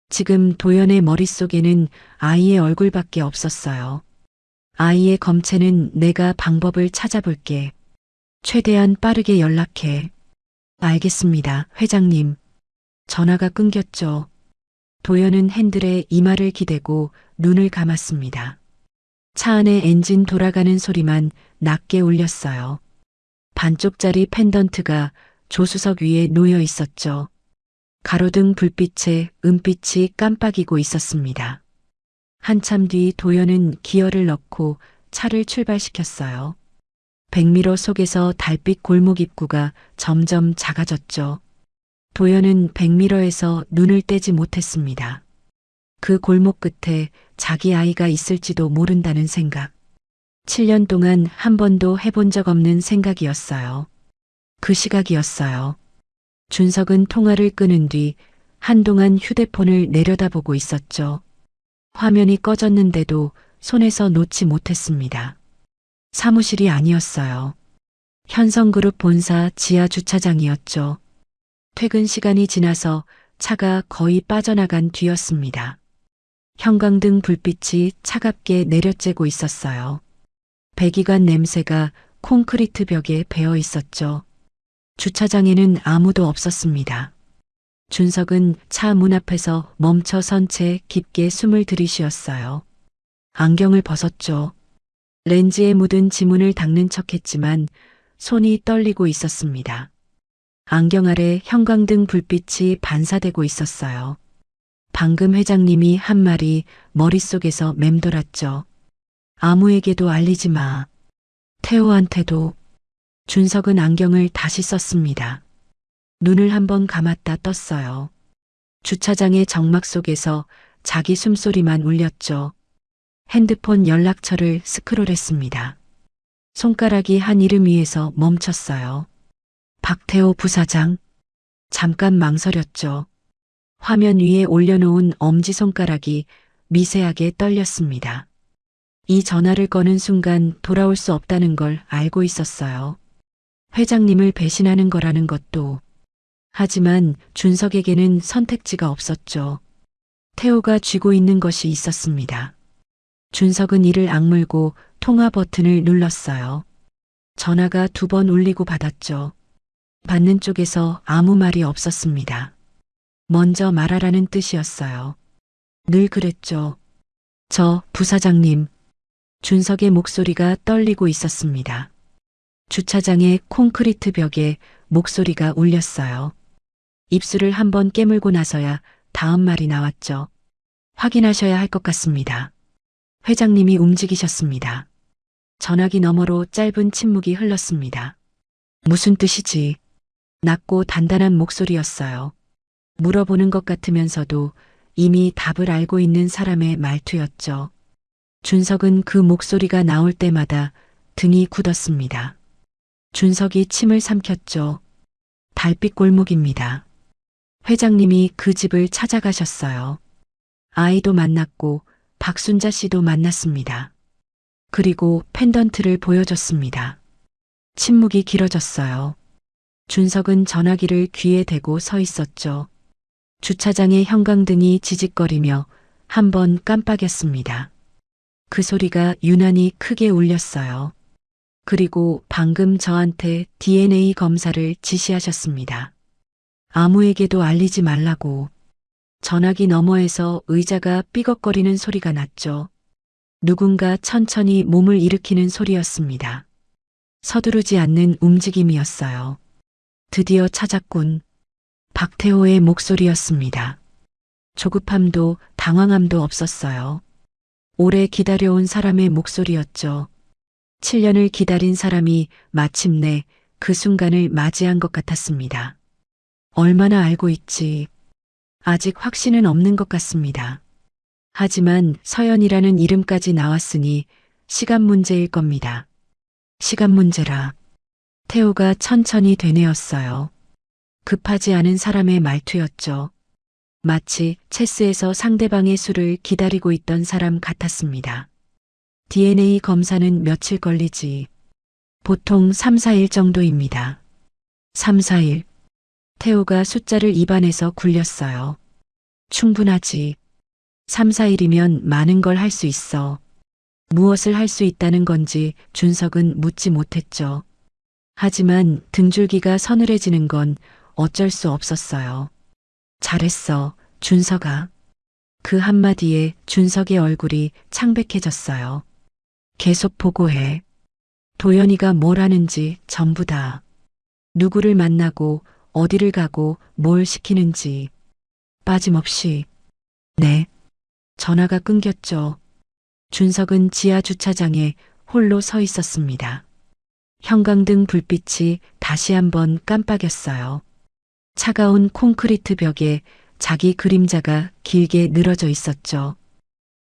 지금 도연의 머릿속에는 아이의 얼굴밖에 없었어요. 아이의 검체는 내가 방법을 찾아볼게. 최대한 빠르게 연락해. 알겠습니다, 회장님. 전화가 끊겼죠. 도연은 핸들에 이마를 기대고 눈을 감았습니다. 차 안에 엔진 돌아가는 소리만 낮게 울렸어요. 반쪽짜리 펜던트가 조수석 위에 놓여 있었죠. 가로등 불빛에 은빛이 깜빡이고 있었습니다. 한참 뒤 도연은 기어를 넣고 차를 출발시켰어요. 백미러 속에서 달빛 골목 입구가 점점 작아졌죠. 도연은 백미러에서 눈을 떼지 못했습니다. 그 골목 끝에 자기 아이가 있을지도 모른다는 생각. 7년 동안 한 번도 해본 적 없는 생각이었어요. 그 시각이었어요. 준석은 통화를 끊은 뒤 한동안 휴대폰을 내려다보고 있었죠. 화면이 꺼졌는데도 손에서 놓지 못했습니다. 사무실이 아니었어요. 현성그룹 본사 지하 주차장이었죠. 퇴근 시간이 지나서 차가 거의 빠져나간 뒤였습니다. 형광등 불빛이 차갑게 내려쬐고 있었어요. 배기관 냄새가 콘크리트 벽에 배어 있었죠. 주차장에는 아무도 없었습니다. 준석은 차 문 앞에서 멈춰 선 채 깊게 숨을 들이쉬었어요. 안경을 벗었죠. 렌즈에 묻은 지문을 닦는 척했지만 손이 떨리고 있었습니다. 안경 아래 형광등 불빛이 반사되고 있었어요. 방금 회장님이 한 말이 머릿속에서 맴돌았죠. 아무에게도 알리지 마. 태호한테도. 준석은 안경을 다시 썼습니다. 눈을 한번 감았다 떴어요. 주차장의 정막 속에서 자기 숨소리만 울렸죠. 핸드폰 연락처를 스크롤했습니다. 손가락이 한 이름 위에서 멈췄어요. 박태호 부사장. 잠깐 망설였죠. 화면 위에 올려놓은 엄지손가락이 미세하게 떨렸습니다. 이 전화를 거는 순간 돌아올 수 없다는 걸 알고 있었어요. 회장님을 배신하는 거라는 것도. 하지만 준석에게는 선택지가 없었죠. 태호가 쥐고 있는 것이 있었습니다. 준석은 이를 악물고 통화 버튼을 눌렀어요. 전화가 2번 울리고 받았죠. 받는 쪽에서 아무 말이 없었습니다. 먼저 말하라는 뜻이었어요. 늘 그랬죠. 저 부사장님. 준석의 목소리가 떨리고 있었습니다. 주차장의 콘크리트 벽에 목소리가 울렸어요. 입술을 한번 깨물고 나서야 다음 말이 나왔죠. 확인하셔야 할 것 같습니다. 회장님이 움직이셨습니다. 전화기 너머로 짧은 침묵이 흘렀습니다. 무슨 뜻이지? 낮고 단단한 목소리였어요. 물어보는 것 같으면서도 이미 답을 알고 있는 사람의 말투였죠. 준석은 그 목소리가 나올 때마다 등이 굳었습니다. 준석이 침을 삼켰죠. 달빛 골목입니다. 회장님이 그 집을 찾아가셨어요. 아이도 만났고 박순자 씨도 만났습니다. 그리고 펜던트를 보여줬습니다. 침묵이 길어졌어요. 준석은 전화기를 귀에 대고 서 있었죠. 주차장의 형광등이 지직거리며 한 번 깜빡였습니다. 그 소리가 유난히 크게 울렸어요. 그리고 방금 저한테 DNA 검사를 지시하셨습니다. 아무에게도 알리지 말라고. 전화기 너머에서 의자가 삐걱거리는 소리가 났죠. 누군가 천천히 몸을 일으키는 소리였습니다. 서두르지 않는 움직임이었어요. 드디어 찾았군. 박태호의 목소리였습니다. 조급함도 당황함도 없었어요. 오래 기다려온 사람의 목소리였죠. 7년을 기다린 사람이 마침내 그 순간을 맞이한 것 같았습니다. 얼마나 알고 있지. 아직 확신은 없는 것 같습니다. 하지만 서연이라는 이름까지 나왔으니 시간 문제일 겁니다. 시간 문제라. 태호가 천천히 되뇌었어요. 급하지 않은 사람의 말투였죠. 마치 체스에서 상대방의 수를 기다리고 있던 사람 같았습니다. DNA 검사는 며칠 걸리지. 보통 3, 4일 정도입니다. 3, 4일. 태호가 숫자를 입안에서 굴렸어요. 충분하지. 3, 4일이면 많은 걸 할 수 있어. 무엇을 할 수 있다는 건지 준석은 묻지 못했죠. 하지만 등줄기가 서늘해지는 건 어쩔 수 없었어요. 잘했어, 준석아. 그 한마디에 준석의 얼굴이 창백해졌어요. 계속 보고해. 도연이가 뭘 하는지 전부 다. 누구를 만나고 어디를 가고 뭘 시키는지. 빠짐없이. 네. 전화가 끊겼죠. 준석은 지하 주차장에 홀로 서 있었습니다. 형광등 불빛이 다시 한번 깜빡였어요. 차가운 콘크리트 벽에 자기 그림자가 길게 늘어져 있었죠.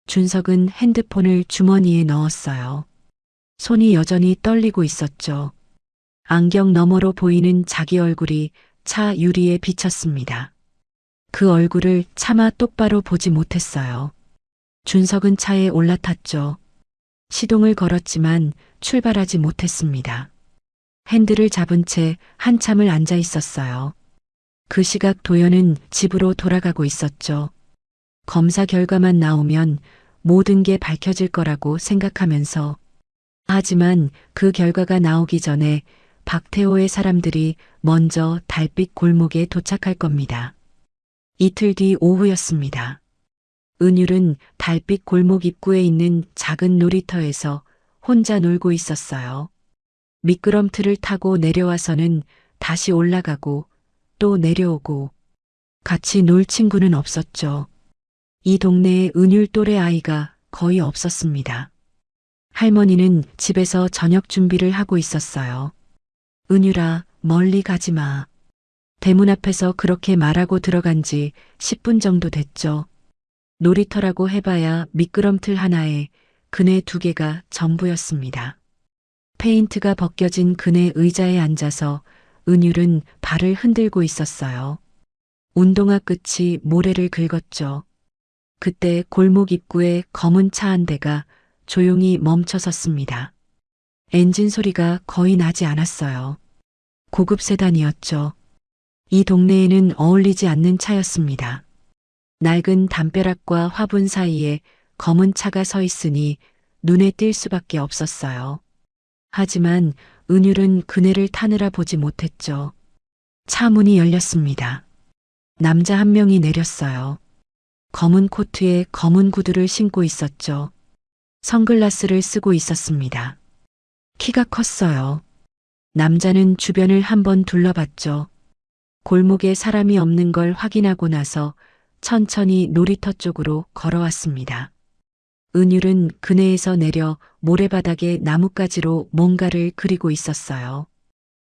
준석은 핸드폰을 주머니에 넣었어요. 손이 여전히 떨리고 있었죠. 안경 너머로 보이는 자기 얼굴이 차 유리에 비쳤습니다. 그 얼굴을 차마 똑바로 보지 못했어요. 준석은 차에 올라탔죠. 시동을 걸었지만 출발하지 못했습니다. 핸들을 잡은 채 한참을 앉아 있었어요. 그 시각 도연은 집으로 돌아가고 있었죠. 검사 결과만 나오면 모든 게 밝혀질 거라고 생각하면서. 하지만 그 결과가 나오기 전에 박태호의 사람들이 먼저 달빛 골목에 도착할 겁니다. 이틀 뒤 오후였습니다. 은율은 달빛 골목 입구에 있는 작은 놀이터에서 혼자 놀고 있었어요. 미끄럼틀을 타고 내려와서는 다시 올라가고 또 내려오고 같이 놀 친구는 없었죠. 이 동네에 은율 또래 아이가 거의 없었습니다. 할머니는 집에서 저녁 준비를 하고 있었어요. 은율아, 멀리 가지 마. 대문 앞에서 그렇게 말하고 들어간 지 10분 정도 됐죠. 놀이터라고 해봐야 미끄럼틀 하나에 그네 2개가 전부였습니다. 페인트가 벗겨진 그네 의자에 앉아서 은율은 발을 흔들고 있었어요. 운동화 끝이 모래를 긁었죠. 그때 골목 입구에 검은 차 한 대가 조용히 멈춰 섰습니다. 엔진 소리가 거의 나지 않았어요. 고급 세단이었죠. 이 동네에는 어울리지 않는 차였습니다. 낡은 담벼락과 화분 사이에 검은 차가 서 있으니 눈에 띌 수밖에 없었어요. 하지만 은율은 그네를 타느라 보지 못했죠. 차 문이 열렸습니다. 남자 한 명이 내렸어요. 검은 코트에 검은 구두를 신고 있었죠. 선글라스를 쓰고 있었습니다. 키가 컸어요. 남자는 주변을 한번 둘러봤죠. 골목에 사람이 없는 걸 확인하고 나서 천천히 놀이터 쪽으로 걸어왔습니다. 은율은 그네에서 내려 모래바닥에 나뭇가지로 뭔가를 그리고 있었어요.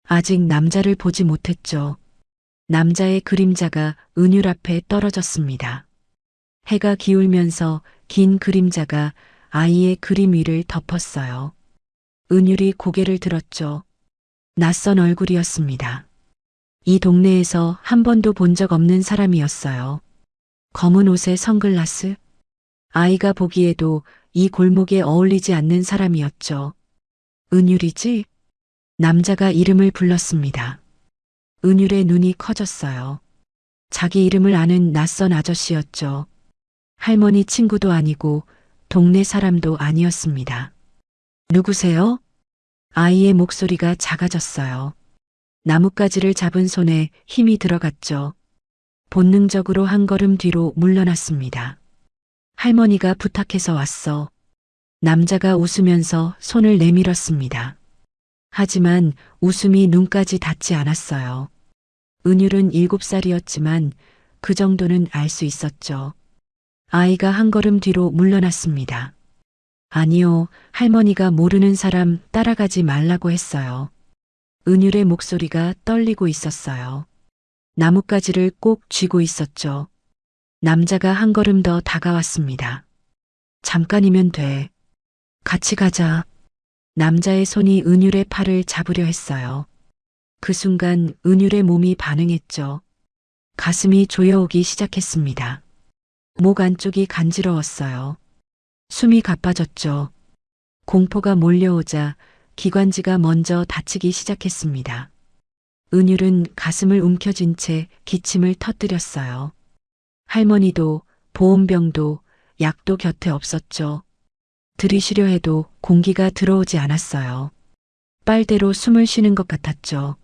아직 남자를 보지 못했죠. 남자의 그림자가 은율 앞에 떨어졌습니다. 해가 기울면서 긴 그림자가 아이의 그림 위를 덮었어요. 은율이 고개를 들었죠. 낯선 얼굴이었습니다. 이 동네에서 한 번도 본 적 없는 사람이었어요. 검은 옷에 선글라스. 아이가 보기에도 이 골목에 어울리지 않는 사람이었죠. 은율이지? 남자가 이름을 불렀습니다. 은율의 눈이 커졌어요. 자기 이름을 아는 낯선 아저씨였죠. 할머니 친구도 아니고 동네 사람도 아니었습니다. 누구세요? 아이의 목소리가 작아졌어요. 나뭇가지를 잡은 손에 힘이 들어갔죠. 본능적으로 한 걸음 뒤로 물러났습니다. 할머니가 부탁해서 왔어. 남자가 웃으면서 손을 내밀었습니다. 하지만 웃음이 눈까지 닿지 않았어요. 은율은 7살이었지만 그 정도는 알 수 있었죠. 아이가 한 걸음 뒤로 물러났습니다. 아니요, 할머니가 모르는 사람 따라가지 말라고 했어요. 은율의 목소리가 떨리고 있었어요. 나뭇가지를 꼭 쥐고 있었죠. 남자가 한 걸음 더 다가왔습니다. 잠깐이면 돼. 같이 가자. 남자의 손이 은율의 팔을 잡으려 했어요. 그 순간 은율의 몸이 반응했죠. 가슴이 조여오기 시작했습니다. 목 안쪽이 간지러웠어요. 숨이 가빠졌죠. 공포가 몰려오자 기관지가 먼저 다치기 시작했습니다. 은율은 가슴을 움켜쥔 채 기침을 터뜨렸어요. 할머니도 보온병도 약도 곁에 없었죠. 들이쉬려 해도 공기가 들어오지 않았어요. 빨대로 숨을 쉬는 것 같았죠.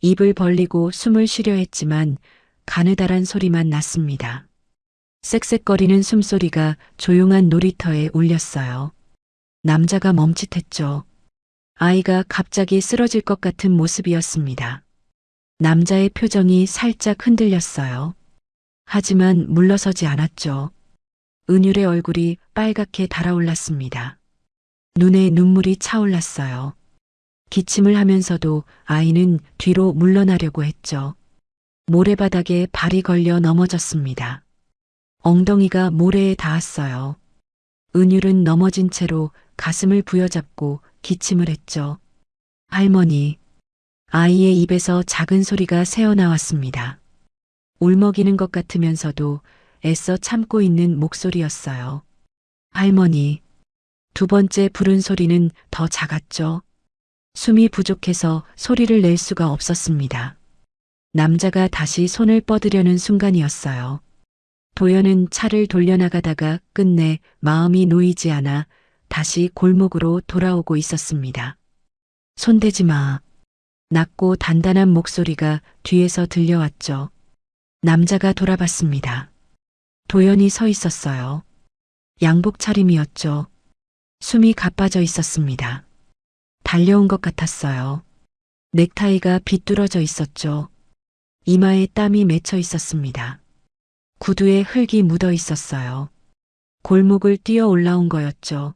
입을 벌리고 숨을 쉬려 했지만 가느다란 소리만 났습니다. 쌕쌕거리는 숨소리가 조용한 놀이터에 울렸어요. 남자가 멈칫했죠. 아이가 갑자기 쓰러질 것 같은 모습이었습니다. 남자의 표정이 살짝 흔들렸어요. 하지만 물러서지 않았죠. 은율의 얼굴이 빨갛게 달아올랐습니다. 눈에 눈물이 차올랐어요. 기침을 하면서도 아이는 뒤로 물러나려고 했죠. 모래바닥에 발이 걸려 넘어졌습니다. 엉덩이가 모래에 닿았어요. 은율은 넘어진 채로 가슴을 부여잡고 기침을 했죠. 할머니. 아이의 입에서 작은 소리가 새어나왔습니다. 울먹이는 것 같으면서도 애써 참고 있는 목소리였어요. 할머니. 두 번째 부른 소리는 더 작았죠. 숨이 부족해서 소리를 낼 수가 없었습니다. 남자가 다시 손을 뻗으려는 순간이었어요. 도연은 차를 돌려나가다가 끝내 마음이 놓이지 않아 다시 골목으로 돌아오고 있었습니다. 손대지 마. 낮고 단단한 목소리가 뒤에서 들려왔죠. 남자가 돌아봤습니다. 도연이 서 있었어요. 양복 차림이었죠. 숨이 가빠져 있었습니다. 달려온 것 같았어요. 넥타이가 비뚤어져 있었죠. 이마에 땀이 맺혀 있었습니다. 구두에 흙이 묻어 있었어요. 골목을 뛰어 올라온 거였죠.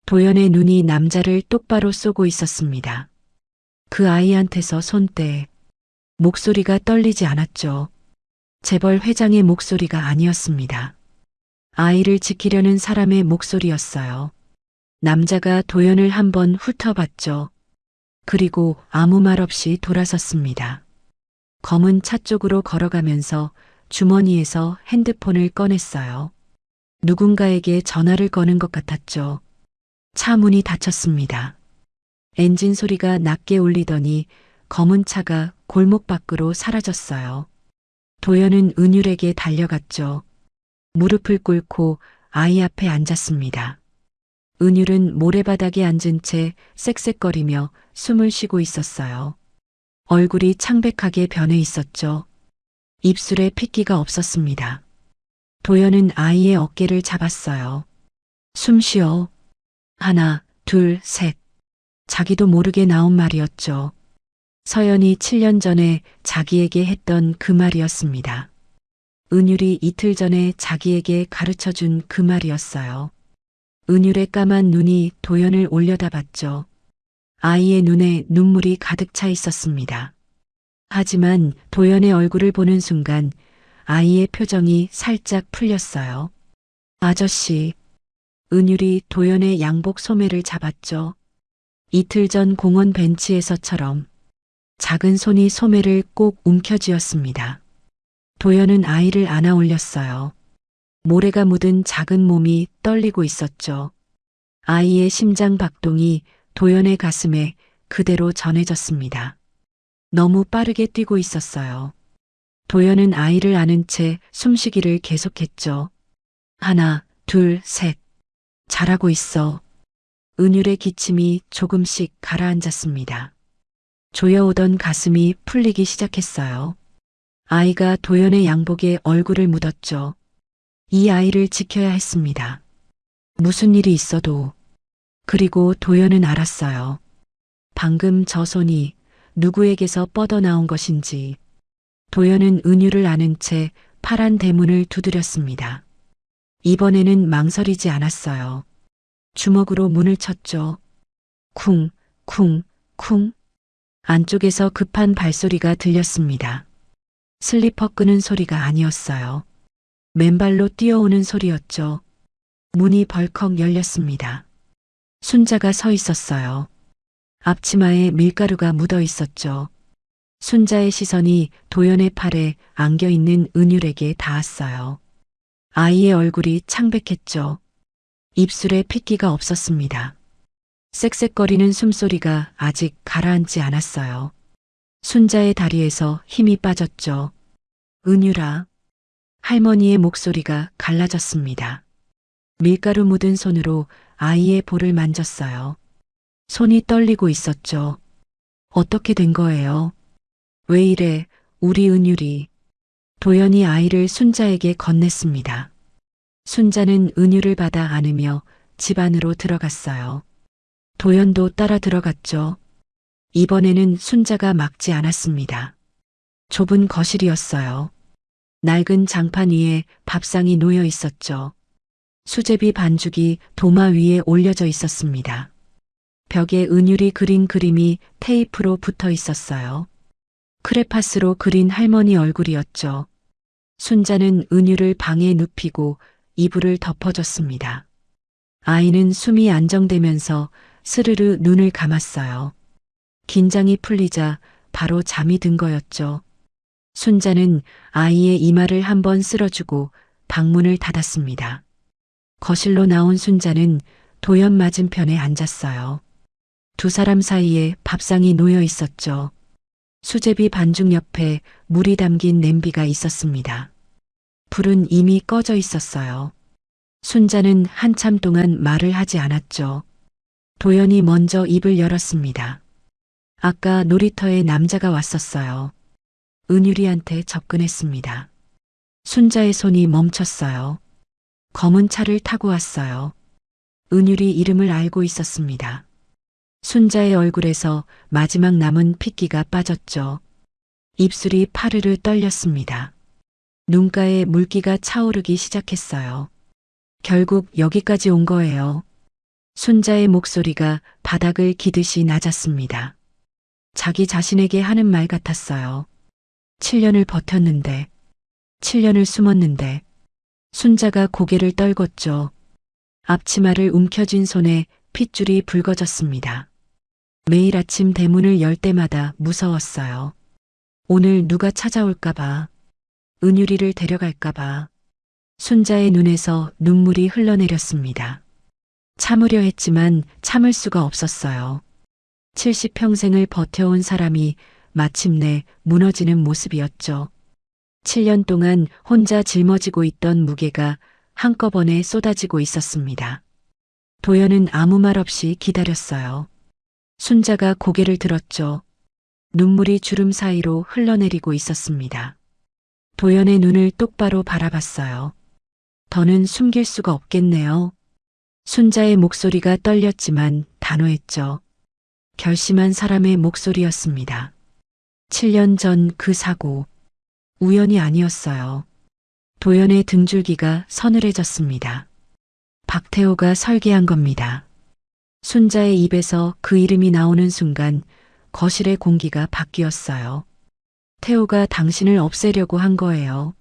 도연의 눈이 남자를 똑바로 쏘고 있었습니다. 그 아이한테서 손떼. 목소리가 떨리지 않았죠. 재벌 회장의 목소리가 아니었습니다. 아이를 지키려는 사람의 목소리였어요. 남자가 도연을 한번 훑어봤죠. 그리고 아무 말 없이 돌아섰습니다. 검은 차 쪽으로 걸어가면서 주머니에서 핸드폰을 꺼냈어요. 누군가에게 전화를 거는 것 같았죠. 차 문이 닫혔습니다. 엔진 소리가 낮게 울리더니 검은 차가 골목 밖으로 사라졌어요. 도연은 은율에게 달려갔죠. 무릎을 꿇고 아이 앞에 앉았습니다. 은율은 모래바닥에 앉은 채 쌕쌕거리며 숨을 쉬고 있었어요. 얼굴이 창백하게 변해 있었죠. 입술에 핏기가 없었습니다. 도연은 아이의 어깨를 잡았어요. 숨 쉬어. 하나, 둘, 셋. 자기도 모르게 나온 말이었죠. 서연이 7년 전에 자기에게 했던 그 말이었습니다. 은율이 이틀 전에 자기에게 가르쳐준 그 말이었어요. 은율의 까만 눈이 도연을 올려다봤죠. 아이의 눈에 눈물이 가득 차 있었습니다. 하지만 도연의 얼굴을 보는 순간 아이의 표정이 살짝 풀렸어요. 아저씨. 은율이 도연의 양복 소매를 잡았죠. 이틀 전 공원 벤치에서처럼 작은 손이 소매를 꼭 움켜쥐었습니다. 도연은 아이를 안아 올렸어요. 모래가 묻은 작은 몸이 떨리고 있었죠. 아이의 심장 박동이 도연의 가슴에 그대로 전해졌습니다. 너무 빠르게 뛰고 있었어요. 도연은 아이를 안은 채 숨쉬기를 계속했죠. 하나, 둘, 셋. 잘하고 있어. 은율의 기침이 조금씩 가라앉았습니다. 조여오던 가슴이 풀리기 시작했어요. 아이가 도연의 양복에 얼굴을 묻었죠. 이 아이를 지켜야 했습니다. 무슨 일이 있어도. 그리고 도연은 알았어요. 방금 저 손이 누구에게서 뻗어나온 것인지. 도연은 은유를 아는 채 파란 대문을 두드렸습니다. 이번에는 망설이지 않았어요. 주먹으로 문을 쳤죠. 쿵, 쿵, 쿵. 안쪽에서 급한 발소리가 들렸습니다. 슬리퍼 끄는 소리가 아니었어요. 맨발로 뛰어오는 소리였죠. 문이 벌컥 열렸습니다. 순자가 서 있었어요. 앞치마에 밀가루가 묻어 있었죠. 순자의 시선이 도연의 팔에 안겨 있는 은율에게 닿았어요. 아이의 얼굴이 창백했죠. 입술에 핏기가 없었습니다. 쌕쌕거리는 숨소리가 아직 가라앉지 않았어요. 순자의 다리에서 힘이 빠졌죠. 은유라. 할머니의 목소리가 갈라졌습니다. 밀가루 묻은 손으로 아이의 볼을 만졌어요. 손이 떨리고 있었죠. 어떻게 된 거예요? 왜 이래, 우리 은율이. 도연이 아이를 순자에게 건넸습니다. 순자는 은유를 받아 안으며 집 안으로 들어갔어요. 도연도 따라 들어갔죠. 이번에는 순자가 막지 않았습니다. 좁은 거실이었어요. 낡은 장판 위에 밥상이 놓여 있었죠. 수제비 반죽이 도마 위에 올려져 있었습니다. 벽에 은율이 그린 그림이 테이프로 붙어 있었어요. 크레파스로 그린 할머니 얼굴이었죠. 순자는 은율을 방에 눕히고 이불을 덮어줬습니다. 아이는 숨이 안정되면서 스르르 눈을 감았어요. 긴장이 풀리자 바로 잠이 든 거였죠. 순자는 아이의 이마를 한번 쓸어주고 방문을 닫았습니다. 거실로 나온 순자는 도연 맞은편에 앉았어요. 두 사람 사이에 밥상이 놓여 있었죠. 수제비 반죽 옆에 물이 담긴 냄비가 있었습니다. 불은 이미 꺼져 있었어요. 순자는 한참 동안 말을 하지 않았죠. 도연이 먼저 입을 열었습니다. 아까 놀이터에 남자가 왔었어요. 은율이한테 접근했습니다. 순자의 손이 멈췄어요. 검은 차를 타고 왔어요. 은율이 이름을 알고 있었습니다. 순자의 얼굴에서 마지막 남은 핏기가 빠졌죠. 입술이 파르르 떨렸습니다. 눈가에 물기가 차오르기 시작했어요. 결국 여기까지 온 거예요. 순자의 목소리가 바닥을 기듯이 낮았습니다. 자기 자신에게 하는 말 같았어요. 7년을 버텼는데, 7년을 숨었는데. 순자가 고개를 떨궜죠. 앞치마를 움켜쥔 손에 핏줄이 붉어졌습니다. 매일 아침 대문을 열 때마다 무서웠어요. 오늘 누가 찾아올까봐, 은율이를 데려갈까봐. 순자의 눈에서 눈물이 흘러내렸습니다. 참으려 했지만 참을 수가 없었어요. 70평생을 버텨온 사람이 마침내 무너지는 모습이었죠. 7년 동안 혼자 짊어지고 있던 무게가 한꺼번에 쏟아지고 있었습니다. 도연은 아무 말 없이 기다렸어요. 순자가 고개를 들었죠. 눈물이 주름 사이로 흘러내리고 있었습니다. 도연의 눈을 똑바로 바라봤어요. 더는 숨길 수가 없겠네요. 순자의 목소리가 떨렸지만 단호했죠. 결심한 사람의 목소리였습니다. 7년 전 그 사고, 우연이 아니었어요. 도연의 등줄기가 서늘해졌습니다. 박태호가 설계한 겁니다. 순자의 입에서 그 이름이 나오는 순간 거실의 공기가 바뀌었어요. 태호가 당신을 없애려고 한 거예요.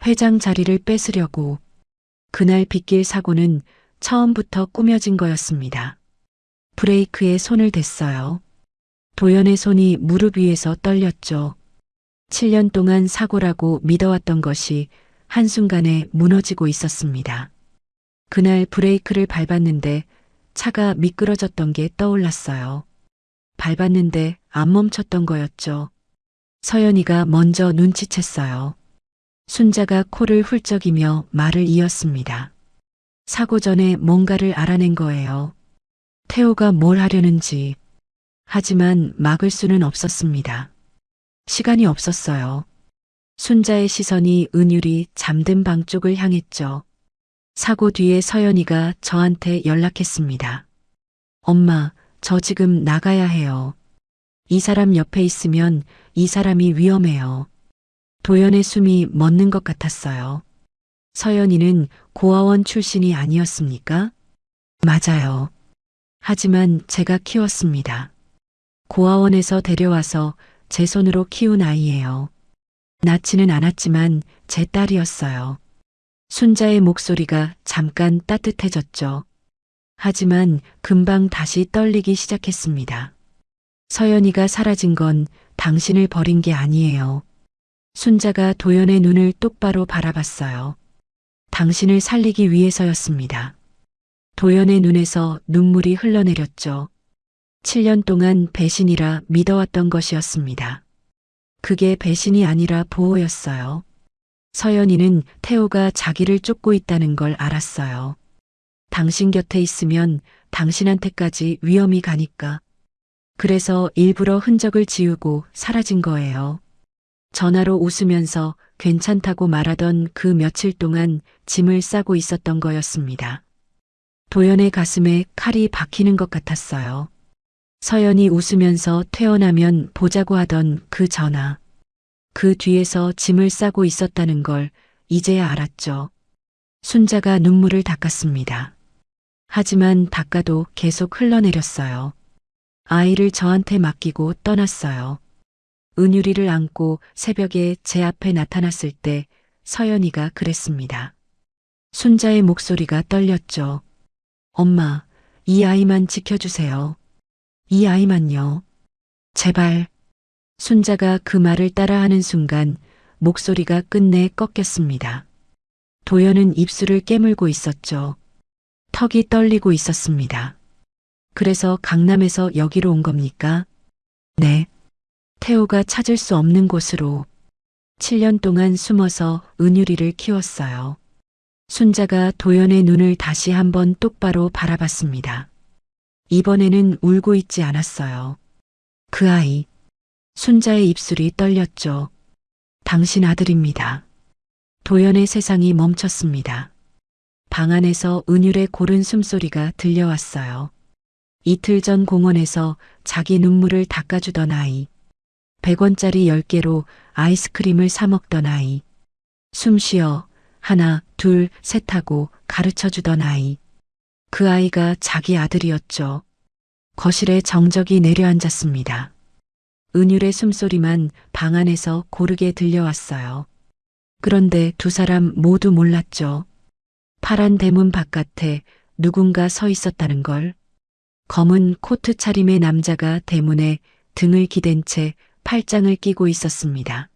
회장 자리를 뺏으려고. 그날 빗길 사고는 처음부터 꾸며진 거였습니다. 브레이크에 손을 댔어요. 도연의 손이 무릎 위에서 떨렸죠. 7년 동안 사고라고 믿어왔던 것이 한순간에 무너지고 있었습니다. 그날 브레이크를 밟았는데 차가 미끄러졌던 게 떠올랐어요. 밟았는데 안 멈췄던 거였죠. 서연이가 먼저 눈치챘어요. 순자가 코를 훌쩍이며 말을 이었습니다. 사고 전에 뭔가를 알아낸 거예요. 태호가 뭘 하려는지. 하지만 막을 수는 없었습니다. 시간이 없었어요. 순자의 시선이 은율이 잠든 방 쪽을 향했죠. 사고 뒤에 서연이가 저한테 연락했습니다. 엄마, 저 지금 나가야 해요. 이 사람 옆에 있으면 이 사람이 위험해요. 도연의 숨이 멎는 것 같았어요. 서연이는 고아원 출신이 아니었습니까? 맞아요. 하지만 제가 키웠습니다. 고아원에서 데려와서 제 손으로 키운 아이예요. 낳지는 않았지만 제 딸이었어요. 순자의 목소리가 잠깐 따뜻해졌죠. 하지만 금방 다시 떨리기 시작했습니다. 서연이가 사라진 건 당신을 버린 게 아니에요. 순자가 도연의 눈을 똑바로 바라봤어요. 당신을 살리기 위해서였습니다. 도연의 눈에서 눈물이 흘러내렸죠. 7년 동안 배신이라 믿어왔던 것이었습니다. 그게 배신이 아니라 보호였어요. 서연이는 태호가 자기를 쫓고 있다는 걸 알았어요. 당신 곁에 있으면 당신한테까지 위험이 가니까. 그래서 일부러 흔적을 지우고 사라진 거예요. 전화로 웃으면서 괜찮다고 말하던 그 며칠 동안 짐을 싸고 있었던 거였습니다. 도연의 가슴에 칼이 박히는 것 같았어요. 서연이 웃으면서 퇴원하면 보자고 하던 그 전화. 그 뒤에서 짐을 싸고 있었다는 걸 이제야 알았죠. 순자가 눈물을 닦았습니다. 하지만 닦아도 계속 흘러내렸어요. 아이를 저한테 맡기고 떠났어요. 은유리를 안고 새벽에 제 앞에 나타났을 때 서연이가 그랬습니다. 순자의 목소리가 떨렸죠. 엄마, 이 아이만 지켜주세요. 이 아이만요. 제발. 순자가 그 말을 따라하는 순간 목소리가 끝내 꺾였습니다. 도연은 입술을 깨물고 있었죠. 턱이 떨리고 있었습니다. 그래서 강남에서 여기로 온 겁니까? 네. 태호가 찾을 수 없는 곳으로 7년 동안 숨어서 은유리를 키웠어요. 순자가 도연의 눈을 다시 한번 똑바로 바라봤습니다. 이번에는 울고 있지 않았어요. 그 아이. 순자의 입술이 떨렸죠. 당신 아들입니다. 도연의 세상이 멈췄습니다. 방 안에서 은율의 고른 숨소리가 들려왔어요. 이틀 전 공원에서 자기 눈물을 닦아주던 아이. 100원짜리 10개로 아이스크림을 사 먹던 아이. 숨 쉬어 하나, 둘, 셋 하고 가르쳐주던 아이. 그 아이가 자기 아들이었죠. 거실에 정적이 내려앉았습니다. 은율의 숨소리만 방 안에서 고르게 들려왔어요. 그런데 두 사람 모두 몰랐죠. 파란 대문 바깥에 누군가 서 있었다는 걸. 검은 코트 차림의 남자가 대문에 등을 기댄 채 팔짱을 끼고 있었습니다.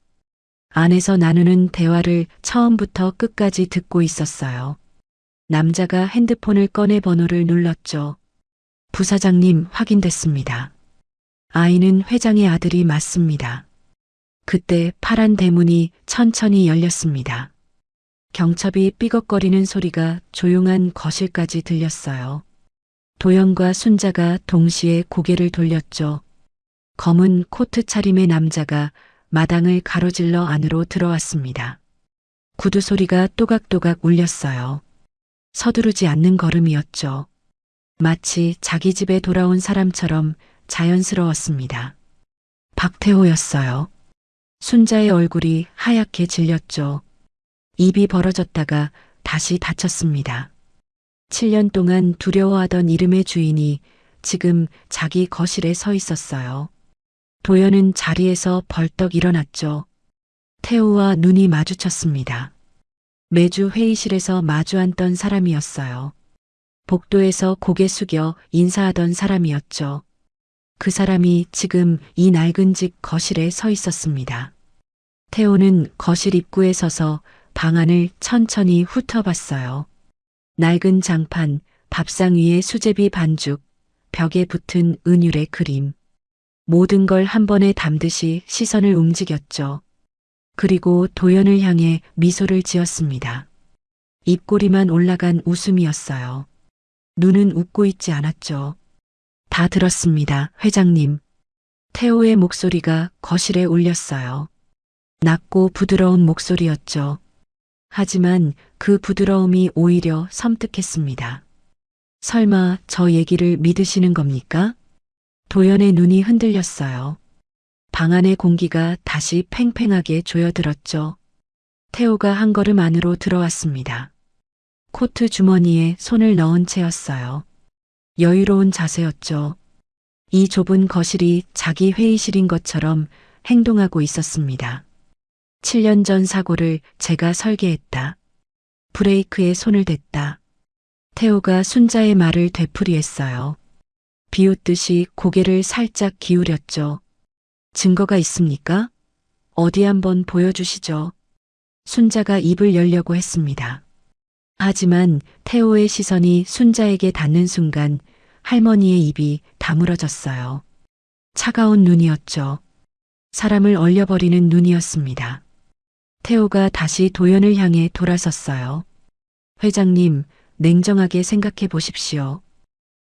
안에서 나누는 대화를 처음부터 끝까지 듣고 있었어요. 남자가 핸드폰을 꺼내 번호를 눌렀죠. 부사장님 확인됐습니다. 아이는 회장의 아들이 맞습니다. 그때 파란 대문이 천천히 열렸습니다. 경첩이 삐걱거리는 소리가 조용한 거실까지 들렸어요. 도연과 순자가 동시에 고개를 돌렸죠. 검은 코트 차림의 남자가 마당을 가로질러 안으로 들어왔습니다. 구두 소리가 또각또각 울렸어요. 서두르지 않는 걸음이었죠. 마치 자기 집에 돌아온 사람처럼 자연스러웠습니다. 박태호였어요. 순자의 얼굴이 하얗게 질렸죠. 입이 벌어졌다가 다시 닫혔습니다. 7년 동안 두려워하던 이름의 주인이 지금 자기 거실에 서 있었어요. 도연은 자리에서 벌떡 일어났죠. 태호와 눈이 마주쳤습니다. 매주 회의실에서 마주 앉던 사람이었어요. 복도에서 고개 숙여 인사하던 사람이었죠. 그 사람이 지금 이 낡은 집 거실에 서 있었습니다. 태호는 거실 입구에 서서 방 안을 천천히 훑어봤어요. 낡은 장판, 밥상 위에 수제비 반죽, 벽에 붙은 은율의 그림. 모든 걸 한 번에 담듯이 시선을 움직였죠. 그리고 도연을 향해 미소를 지었습니다. 입꼬리만 올라간 웃음이었어요. 눈은 웃고 있지 않았죠. 다 들었습니다, 회장님. 태호의 목소리가 거실에 울렸어요. 낮고 부드러운 목소리였죠. 하지만 그 부드러움이 오히려 섬뜩했습니다. 설마 저 얘기를 믿으시는 겁니까? 도연의 눈이 흔들렸어요. 방 안의 공기가 다시 팽팽하게 조여들었죠. 태호가 한 걸음 안으로 들어왔습니다. 코트 주머니에 손을 넣은 채였어요. 여유로운 자세였죠. 이 좁은 거실이 자기 회의실인 것처럼 행동하고 있었습니다. 7년 전 사고를 제가 설계했다. 브레이크에 손을 댔다. 태호가 순자의 말을 되풀이했어요. 비웃듯이 고개를 살짝 기울였죠. 증거가 있습니까? 어디 한번 보여주시죠. 순자가 입을 열려고 했습니다. 하지만 태호의 시선이 순자에게 닿는 순간 할머니의 입이 다물어졌어요. 차가운 눈이었죠. 사람을 얼려버리는 눈이었습니다. 태호가 다시 도연을 향해 돌아섰어요. 회장님, 냉정하게 생각해 보십시오.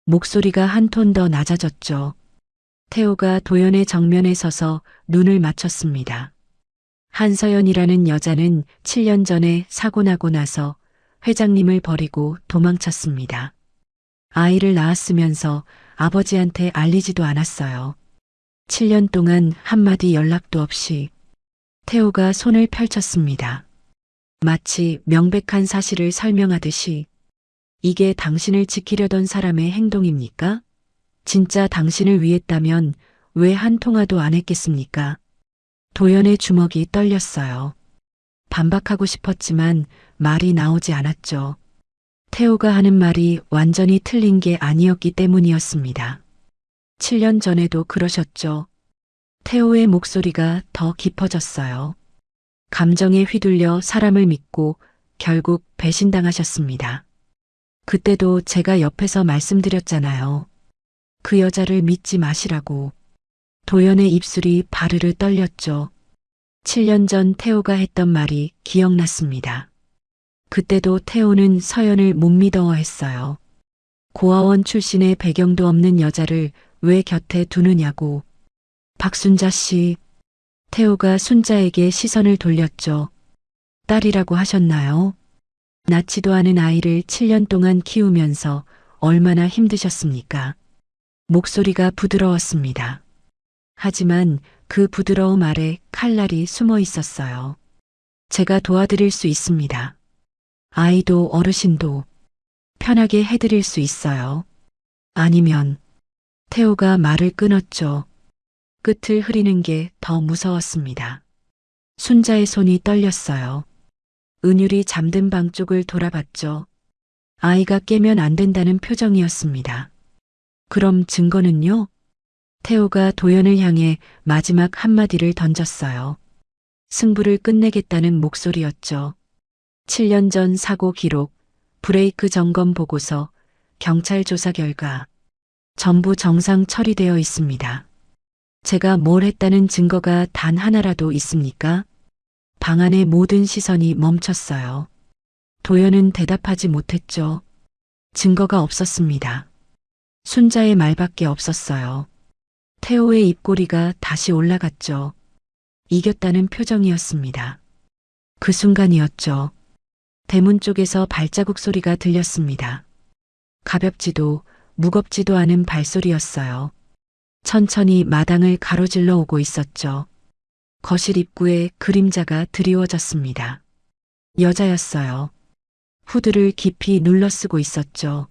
목소리가 한 톤 더 낮아졌죠. 태호가 도연의 정면에 서서 눈을 맞췄습니다. 한서연이라는 여자는 7년 전에 사고 나고 나서 회장님을 버리고 도망쳤습니다. 아이를 낳았으면서 아버지한테 알리지도 않았어요. 7년 동안 한마디 연락도 없이. 태호가 손을 펼쳤습니다. 마치 명백한 사실을 설명하듯이. 이게 당신을 지키려던 사람의 행동입니까? 진짜 당신을 위했다면 왜 한 통화도 안 했겠습니까? 도연의 주먹이 떨렸어요. 반박하고 싶었지만 말이 나오지 않았죠. 태호가 하는 말이 완전히 틀린 게 아니었기 때문이었습니다. 7년 전에도 그러셨죠. 태호의 목소리가 더 깊어졌어요. 감정에 휘둘려 사람을 믿고 결국 배신당하셨습니다. 그때도 제가 옆에서 말씀드렸잖아요. 그 여자를 믿지 마시라고. 도연의 입술이 바르르 떨렸죠. 7년 전 태호가 했던 말이 기억났습니다. 그때도 태호는 서연을 못 믿어했어요. 고아원 출신의 배경도 없는 여자를 왜 곁에 두느냐고. 박순자 씨. 태호가 순자에게 시선을 돌렸죠. 딸이라고 하셨나요? 낳지도 않은 아이를 7년 동안 키우면서 얼마나 힘드셨습니까? 목소리가 부드러웠습니다. 하지만 그 부드러움 아래 칼날이 숨어 있었어요. 제가 도와드릴 수 있습니다. 아이도 어르신도 편하게 해드릴 수 있어요. 아니면 태호가 말을 끊었죠. 끝을 흐리는 게 더 무서웠습니다. 순자의 손이 떨렸어요. 은율이 잠든 방 쪽을 돌아봤죠. 아이가 깨면 안 된다는 표정이었습니다. 그럼 증거는요? 태호가 도연을 향해 마지막 한마디를 던졌어요. 승부를 끝내겠다는 목소리였죠. 7년 전 사고 기록, 브레이크 점검 보고서, 경찰 조사 결과 전부 정상 처리되어 있습니다. 제가 뭘 했다는 증거가 단 하나라도 있습니까? 방 안의 모든 시선이 멈췄어요. 도연은 대답하지 못했죠. 증거가 없었습니다. 순자의 말밖에 없었어요. 태호의 입꼬리가 다시 올라갔죠. 이겼다는 표정이었습니다. 그 순간이었죠. 대문 쪽에서 발자국 소리가 들렸습니다. 가볍지도 무겁지도 않은 발소리였어요. 천천히 마당을 가로질러 오고 있었죠. 거실 입구에 그림자가 드리워졌습니다. 여자였어요. 후드를 깊이 눌러 쓰고 있었죠.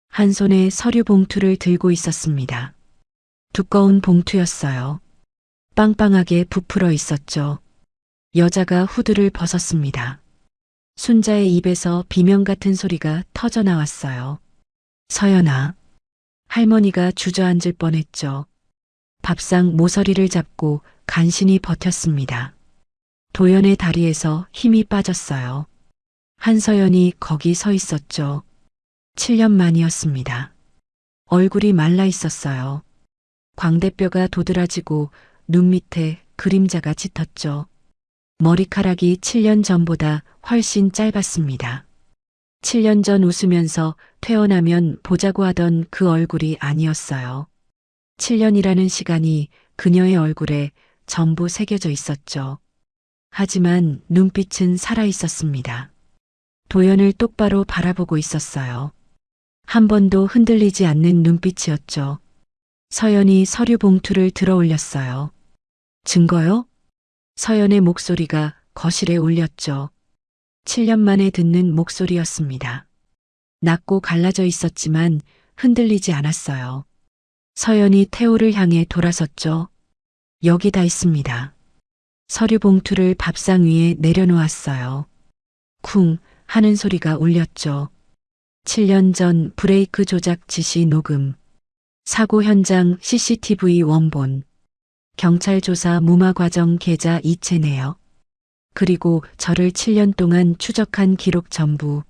한 손에 서류 봉투를 들고 있었습니다. 두꺼운 봉투였어요. 빵빵하게 부풀어 있었죠. 여자가 후드를 벗었습니다. 순자의 입에서 비명 같은 소리가 터져 나왔어요. 서연아. 할머니가 주저앉을 뻔했죠. 밥상 모서리를 잡고 간신히 버텼습니다. 도연의 다리에서 힘이 빠졌어요. 한서연이 거기 서 있었죠. 7년 만이었습니다. 얼굴이 말라 있었어요. 광대뼈가 도드라지고 눈 밑에 그림자가 짙었죠. 머리카락이 7년 전보다 훨씬 짧았습니다. 7년 전 웃으면서 퇴원하면 보자고 하던 그 얼굴이 아니었어요. 7년이라는 시간이 그녀의 얼굴에 전부 새겨져 있었죠. 하지만 눈빛은 살아 있었습니다. 도연을 똑바로 바라보고 있었어요. 한 번도 흔들리지 않는 눈빛이었죠. 서연이 서류 봉투를 들어 올렸어요. 증거요? 서연의 목소리가 거실에 울렸죠. 7년 만에 듣는 목소리였습니다. 낮고 갈라져 있었지만 흔들리지 않았어요. 서연이 태호를 향해 돌아섰죠. 여기 다 있습니다. 서류 봉투를 밥상 위에 내려놓았어요. 쿵 하는 소리가 울렸죠. 7년 전 브레이크 조작 지시 녹음, 사고 현장 CCTV 원본, 경찰 조사 무마 과정 계좌 이체 내역, 그리고 저를 7년 동안 추적한 기록 전부.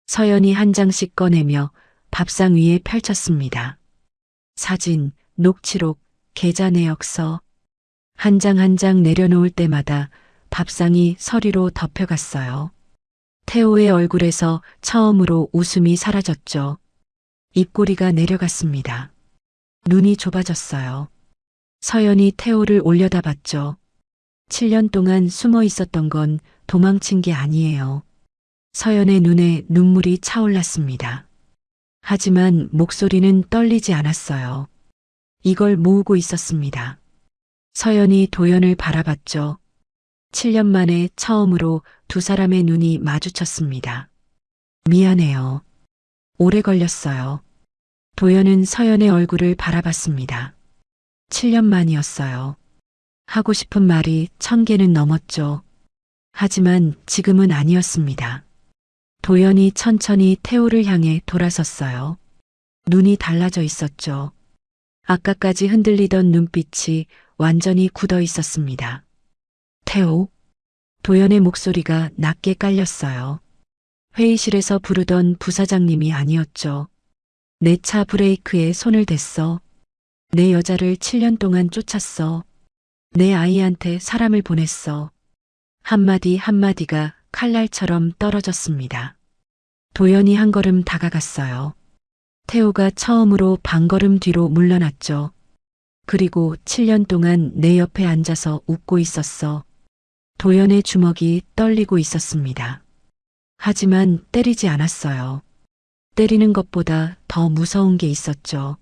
서연이 한 장씩 꺼내며 밥상 위에 펼쳤습니다. 사진, 녹취록, 계좌 내역서. 한 장 한 장 내려놓을 때마다 밥상이 서리로 덮여갔어요. 태호의 얼굴에서 처음으로 웃음이 사라졌죠. 입꼬리가 내려갔습니다. 눈이 좁아졌어요. 서연이 태호를 올려다봤죠. 7년 동안 숨어 있었던 건 도망친 게 아니에요. 서연의 눈에 눈물이 차올랐습니다. 하지만 목소리는 떨리지 않았어요. 이걸 모으고 있었습니다. 서연이 도연을 바라봤죠. 7년 만에 처음으로 두 사람의 눈이 마주쳤습니다. 미안해요. 오래 걸렸어요. 도연은 서연의 얼굴을 바라봤습니다. 7년 만이었어요. 하고 싶은 말이 1000개는 넘었죠. 하지만 지금은 아니었습니다. 도연이 천천히 태호를 향해 돌아섰어요. 눈이 달라져 있었죠. 아까까지 흔들리던 눈빛이 완전히 굳어 있었습니다. 태호? 도연의 목소리가 낮게 깔렸어요. 회의실에서 부르던 부사장님이 아니었죠. 내 차 브레이크에 손을 댔어. 내 여자를 7년 동안 쫓았어. 내 아이한테 사람을 보냈어. 한마디 한마디가 칼날처럼 떨어졌습니다. 도연이 한 걸음 다가갔어요. 태호가 처음으로 반걸음 뒤로 물러났죠. 그리고 7년 동안 내 옆에 앉아서 웃고 있었어. 도연의 주먹이 떨리고 있었습니다. 하지만 때리지 않았어요. 때리는 것보다 더 무서운 게 있었죠.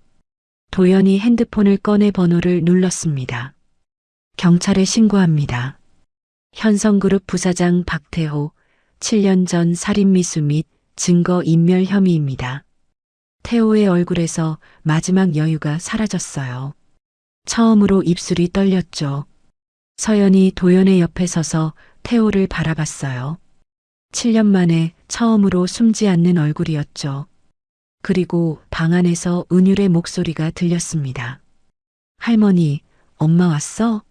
도연이 핸드폰을 꺼내 번호를 눌렀습니다. 경찰에 신고합니다. 현성그룹 부사장 박태호, 7년 전 살인미수 및 증거인멸 혐의입니다. 태호의 얼굴에서 마지막 여유가 사라졌어요. 처음으로 입술이 떨렸죠. 서연이 도연의 옆에 서서 태호를 바라봤어요. 7년 만에 처음으로 숨지 않는 얼굴이었죠. 그리고 방 안에서 은율의 목소리가 들렸습니다. 할머니, 엄마 왔어?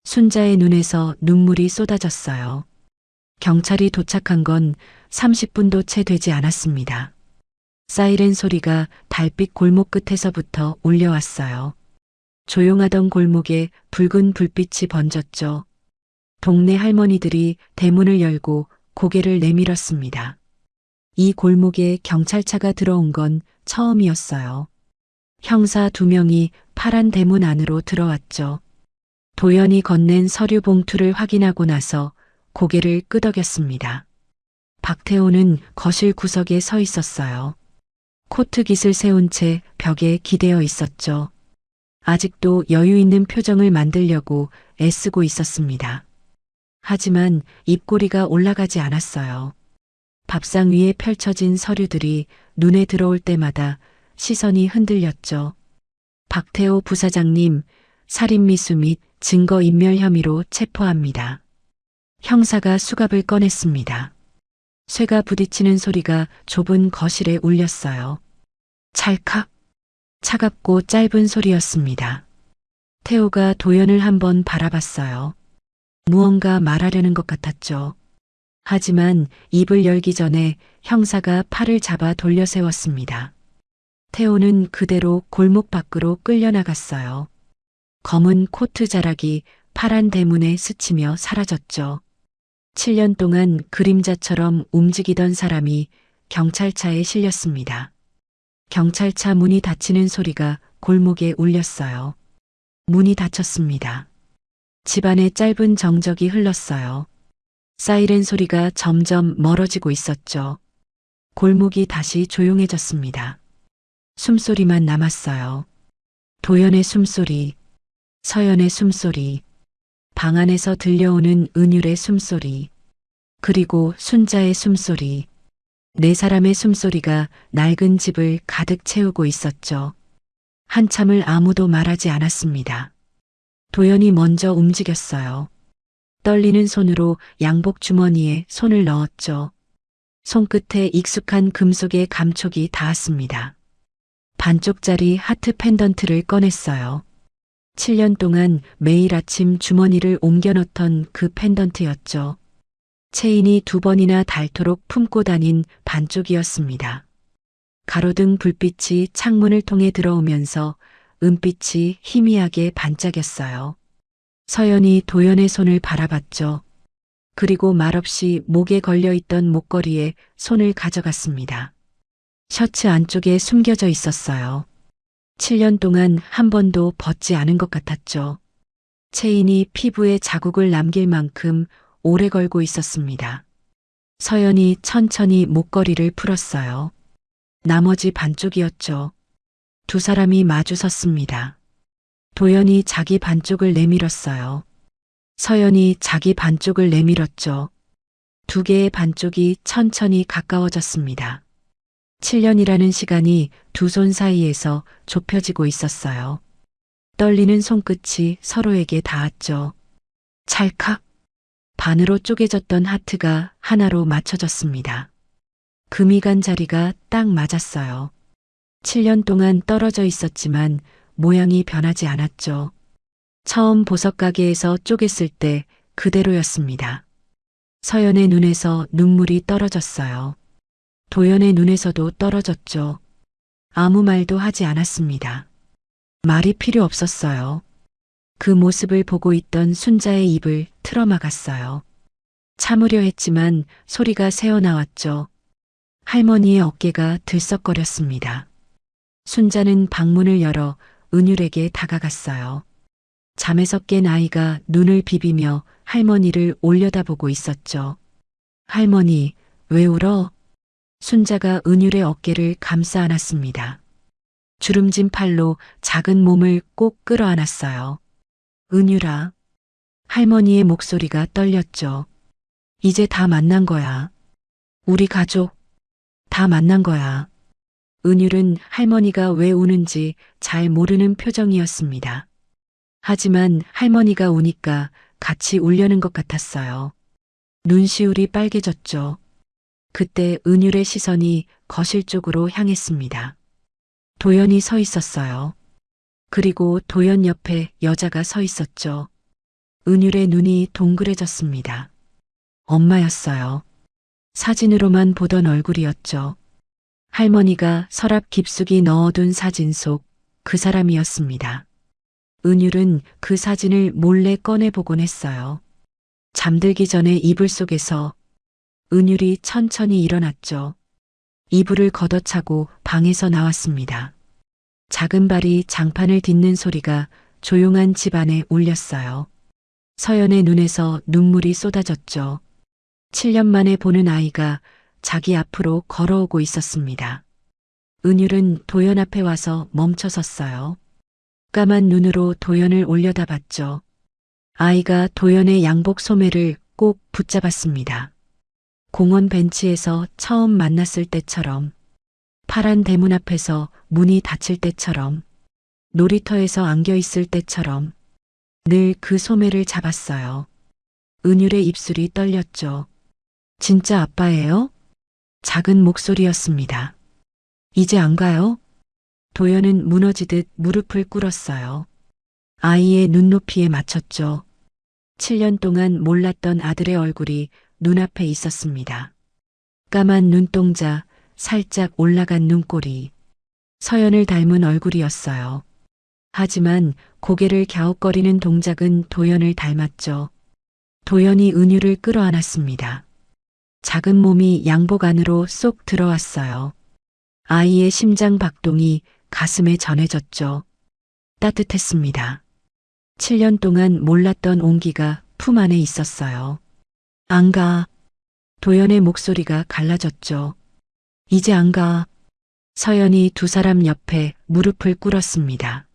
순자의 눈에서 눈물이 쏟아졌어요. 경찰이 도착한 건 30분도 채 되지 않았습니다. 사이렌 소리가 달빛 골목 끝에서부터 울려왔어요. 조용하던 골목에 붉은 불빛이 번졌죠. 동네 할머니들이 대문을 열고 고개를 내밀었습니다. 이 골목에 경찰차가 들어온 건 처음이었어요. 형사 2명이 파란 대문 안으로 들어왔죠. 도연이 건넨 서류 봉투를 확인하고 나서 고개를 끄덕였습니다. 박태호는 거실 구석에 서 있었어요. 코트 깃을 세운 채 벽에 기대어 있었죠. 아직도 여유 있는 표정을 만들려고 애쓰고 있었습니다. 하지만 입꼬리가 올라가지 않았어요. 밥상 위에 펼쳐진 서류들이 눈에 들어올 때마다 시선이 흔들렸죠. 박태호 부사장님, 살인미수 및 증거인멸 혐의로 체포합니다. 형사가 수갑을 꺼냈습니다. 쇠가 부딪히는 소리가 좁은 거실에 울렸어요. 찰칵. 차갑고 짧은 소리였습니다. 태호가 도연을 한번 바라봤어요. 무언가 말하려는 것 같았죠. 하지만 입을 열기 전에 형사가 팔을 잡아 돌려 세웠습니다. 태호는 그대로 골목 밖으로 끌려나갔어요. 검은 코트 자락이 파란 대문에 스치며 사라졌죠. 7년 동안 그림자처럼 움직이던 사람이 경찰차에 실렸습니다. 경찰차 문이 닫히는 소리가 골목에 울렸어요. 문이 닫혔습니다. 집안에 짧은 정적이 흘렀어요. 사이렌 소리가 점점 멀어지고 있었죠. 골목이 다시 조용해졌습니다. 숨소리만 남았어요. 도연의 숨소리, 서연의 숨소리, 방 안에서 들려오는 은율의 숨소리, 그리고 순자의 숨소리, 네 사람의 숨소리가 낡은 집을 가득 채우고 있었죠. 한참을 아무도 말하지 않았습니다. 도연이 먼저 움직였어요. 떨리는 손으로 양복 주머니에 손을 넣었죠. 손끝에 익숙한 금속의 감촉이 닿았습니다. 반쪽짜리 하트 펜던트를 꺼냈어요. 7년 동안 매일 아침 주머니를 옮겨 넣던 그 펜던트였죠. 체인이 2번이나 닳도록 품고 다닌 반쪽이었습니다. 가로등 불빛이 창문을 통해 들어오면서 은빛이 희미하게 반짝였어요. 서연이 도연의 손을 바라봤죠. 그리고 말없이 목에 걸려있던 목걸이에 손을 가져갔습니다. 셔츠 안쪽에 숨겨져 있었어요. 7년 동안 한 번도 벗지 않은 것 같았죠. 체인이 피부에 자국을 남길 만큼 오래 걸고 있었습니다. 서연이 천천히 목걸이를 풀었어요. 나머지 반쪽이었죠. 두 사람이 마주 섰습니다. 도연이 자기 반쪽을 내밀었어요. 서연이 자기 반쪽을 내밀었죠. 두 개의 반쪽이 천천히 가까워졌습니다. 7년이라는 시간이 두 손 사이에서 좁혀지고 있었어요. 떨리는 손끝이 서로에게 닿았죠. 찰칵! 반으로 쪼개졌던 하트가 하나로 맞춰졌습니다. 금이 간 자리가 딱 맞았어요. 7년 동안 떨어져 있었지만 모양이 변하지 않았죠. 처음 보석 가게에서 쪼갰을 때 그대로였습니다. 서연의 눈에서 눈물이 떨어졌어요. 도연의 눈에서도 떨어졌죠. 아무 말도 하지 않았습니다. 말이 필요 없었어요. 그 모습을 보고 있던 순자의 입을 틀어막았어요. 참으려 했지만 소리가 새어나왔죠. 할머니의 어깨가 들썩거렸습니다. 순자는 방문을 열어 은율에게 다가갔어요. 잠에서 깬 아이가 눈을 비비며 할머니를 올려다보고 있었죠. 할머니, 왜 울어? 순자가 은율의 어깨를 감싸 안았습니다. 주름진 팔로 작은 몸을 꼭 끌어안았어요. 은율아. 할머니의 목소리가 떨렸죠. 이제 다 만난 거야. 우리 가족 다 만난 거야. 은율은 할머니가 왜 우는지 잘 모르는 표정이었습니다. 하지만 할머니가 우니까 같이 울려는 것 같았어요. 눈시울이 빨개졌죠. 그때 은율의 시선이 거실 쪽으로 향했습니다. 도연이 서 있었어요. 그리고 도연 옆에 여자가 서 있었죠. 은율의 눈이 동그래졌습니다. 엄마였어요. 사진으로만 보던 얼굴이었죠. 할머니가 서랍 깊숙이 넣어둔 사진 속 그 사람이었습니다. 은율은 그 사진을 몰래 꺼내보곤 했어요. 잠들기 전에 이불 속에서 은율이 천천히 일어났죠. 이불을 걷어차고 방에서 나왔습니다. 작은 발이 장판을 딛는 소리가 조용한 집 안에 울렸어요. 서연의 눈에서 눈물이 쏟아졌죠. 7년 만에 보는 아이가 자기 앞으로 걸어오고 있었습니다. 은율은 도연 앞에 와서 멈춰 섰어요. 까만 눈으로 도연을 올려다봤죠. 아이가 도연의 양복 소매를 꼭 붙잡았습니다. 공원 벤치에서 처음 만났을 때처럼, 파란 대문 앞에서 문이 닫힐 때처럼, 놀이터에서 안겨 있을 때처럼 늘 그 소매를 잡았어요. 은율의 입술이 떨렸죠. 진짜 아빠예요? 작은 목소리였습니다. 이제 안 가요? 도연은 무너지듯 무릎을 꿇었어요. 아이의 눈높이에 맞췄죠. 7년 동안 몰랐던 아들의 얼굴이 눈앞에 있었습니다. 까만 눈동자, 살짝 올라간 눈꼬리. 서연을 닮은 얼굴이었어요. 하지만 고개를 갸웃거리는 동작은 도연을 닮았죠. 도연이 은율을 끌어안았습니다. 작은 몸이 양복 안으로 쏙 들어왔어요. 아이의 심장 박동이 가슴에 전해졌죠. 따뜻했습니다. 7년 동안 몰랐던 온기가 품 안에 있었어요. 안 가. 도연의 목소리가 갈라졌죠. 이제 안 가. 서연이 두 사람 옆에 무릎을 꿇었습니다.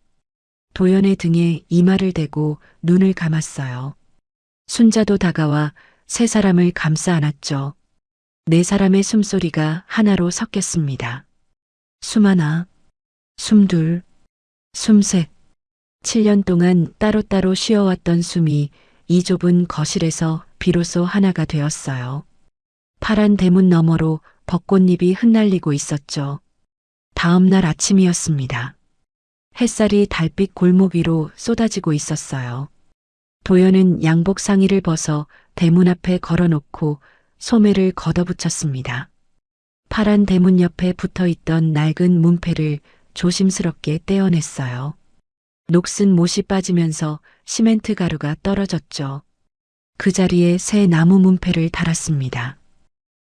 도연의 등에 이마를 대고 눈을 감았어요. 순자도 다가와 세 사람을 감싸 안았죠. 네 사람의 숨소리가 하나로 섞였습니다. 숨 하나, 숨 둘, 숨 셋. 7년 동안 따로따로 쉬어왔던 숨이 이 좁은 거실에서 비로소 하나가 되었어요. 파란 대문 너머로 벚꽃잎이 흩날리고 있었죠. 다음 날 아침이었습니다. 햇살이 달빛 골목 위로 쏟아지고 있었어요. 도연은 양복 상의를 벗어 대문 앞에 걸어놓고 소매를 걷어붙였습니다. 파란 대문 옆에 붙어있던 낡은 문패를 조심스럽게 떼어냈어요. 녹슨 못이 빠지면서 시멘트 가루가 떨어졌죠. 그 자리에 새 나무 문패를 달았습니다.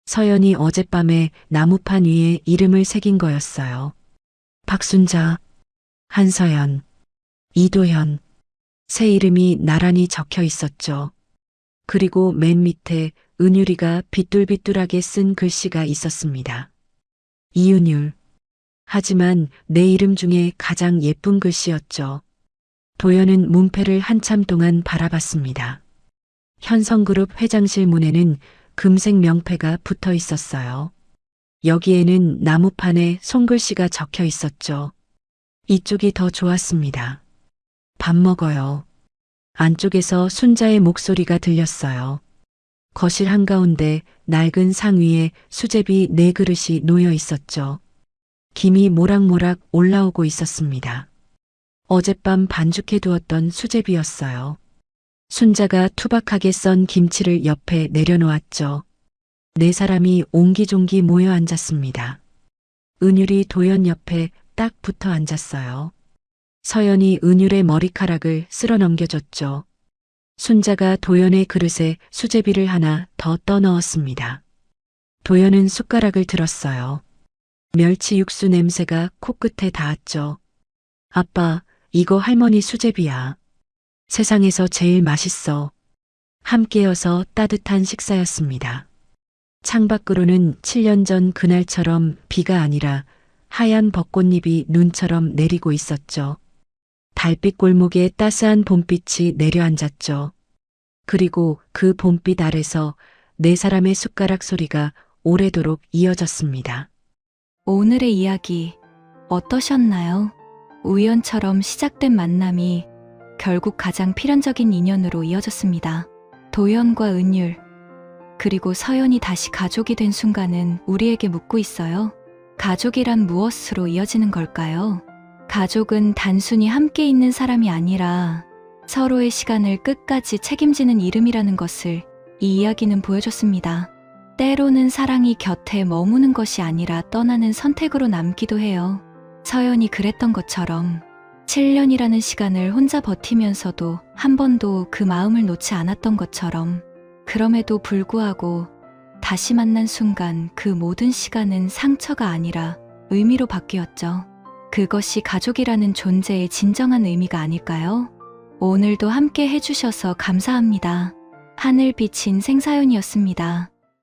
서연이 어젯밤에 나무판 위에 이름을 새긴 거였어요. 박순자, 한서연, 이도현. 새 이름이 나란히 적혀 있었죠. 그리고 맨 밑에 은유리가 비뚤비뚤하게 쓴 글씨가 있었습니다. 이은율. 하지만 내 이름 중에 가장 예쁜 글씨였죠. 도연은 문패를 한참 동안 바라봤습니다. 현성그룹 회장실 문에는 금색 명패가 붙어 있었어요. 여기에는 나무판에 손글씨가 적혀 있었죠. 이쪽이 더 좋았습니다. 밥 먹어요. 안쪽에서 순자의 목소리가 들렸어요. 거실 한가운데 낡은 상 위에 수제비 4그릇이 놓여 있었죠. 김이 모락모락 올라오고 있었습니다. 어젯밤 반죽해 두었던 수제비였어요. 순자가 투박하게 썬 김치를 옆에 내려놓았죠. 네 사람이 옹기종기 모여 앉았습니다. 은율이 도연 옆에 딱 붙어 앉았어요. 서연이 은율의 머리카락을 쓸어 넘겨줬죠. 순자가 도연의 그릇에 수제비를 하나 더 떠넣었습니다. 도연은 숟가락을 들었어요. 멸치 육수 냄새가 코끝에 닿았죠. 아빠, 이거 할머니 수제비야. 세상에서 제일 맛있어. 함께여서 따뜻한 식사였습니다. 창밖으로는 7년 전 그날처럼 비가 아니라 하얀 벚꽃잎이 눈처럼 내리고 있었죠. 달빛 골목에 따스한 봄빛이 내려앉았죠. 그리고 그 봄빛 아래서 네 사람의 숟가락 소리가 오래도록 이어졌습니다. 오늘의 이야기 어떠셨나요? 우연처럼 시작된 만남이 결국 가장 필연적인 인연으로 이어졌습니다. 도연과 은율, 그리고 서연이 다시 가족이 된 순간은 우리에게 묻고 있어요. 가족이란 무엇으로 이어지는 걸까요? 가족은 단순히 함께 있는 사람이 아니라 서로의 시간을 끝까지 책임지는 이름이라는 것을 이 이야기는 보여줬습니다. 때로는 사랑이 곁에 머무는 것이 아니라 떠나는 선택으로 남기도 해요. 서연이 그랬던 것처럼 7년이라는 시간을 혼자 버티면서도 한 번도 그 마음을 놓지 않았던 것처럼, 그럼에도 불구하고 다시 만난 순간 그 모든 시간은 상처가 아니라 의미로 바뀌었죠. 그것이 가족이라는 존재의 진정한 의미가 아닐까요? 오늘도 함께 해주셔서 감사합니다. 하늘빛인 생사연이었습니다.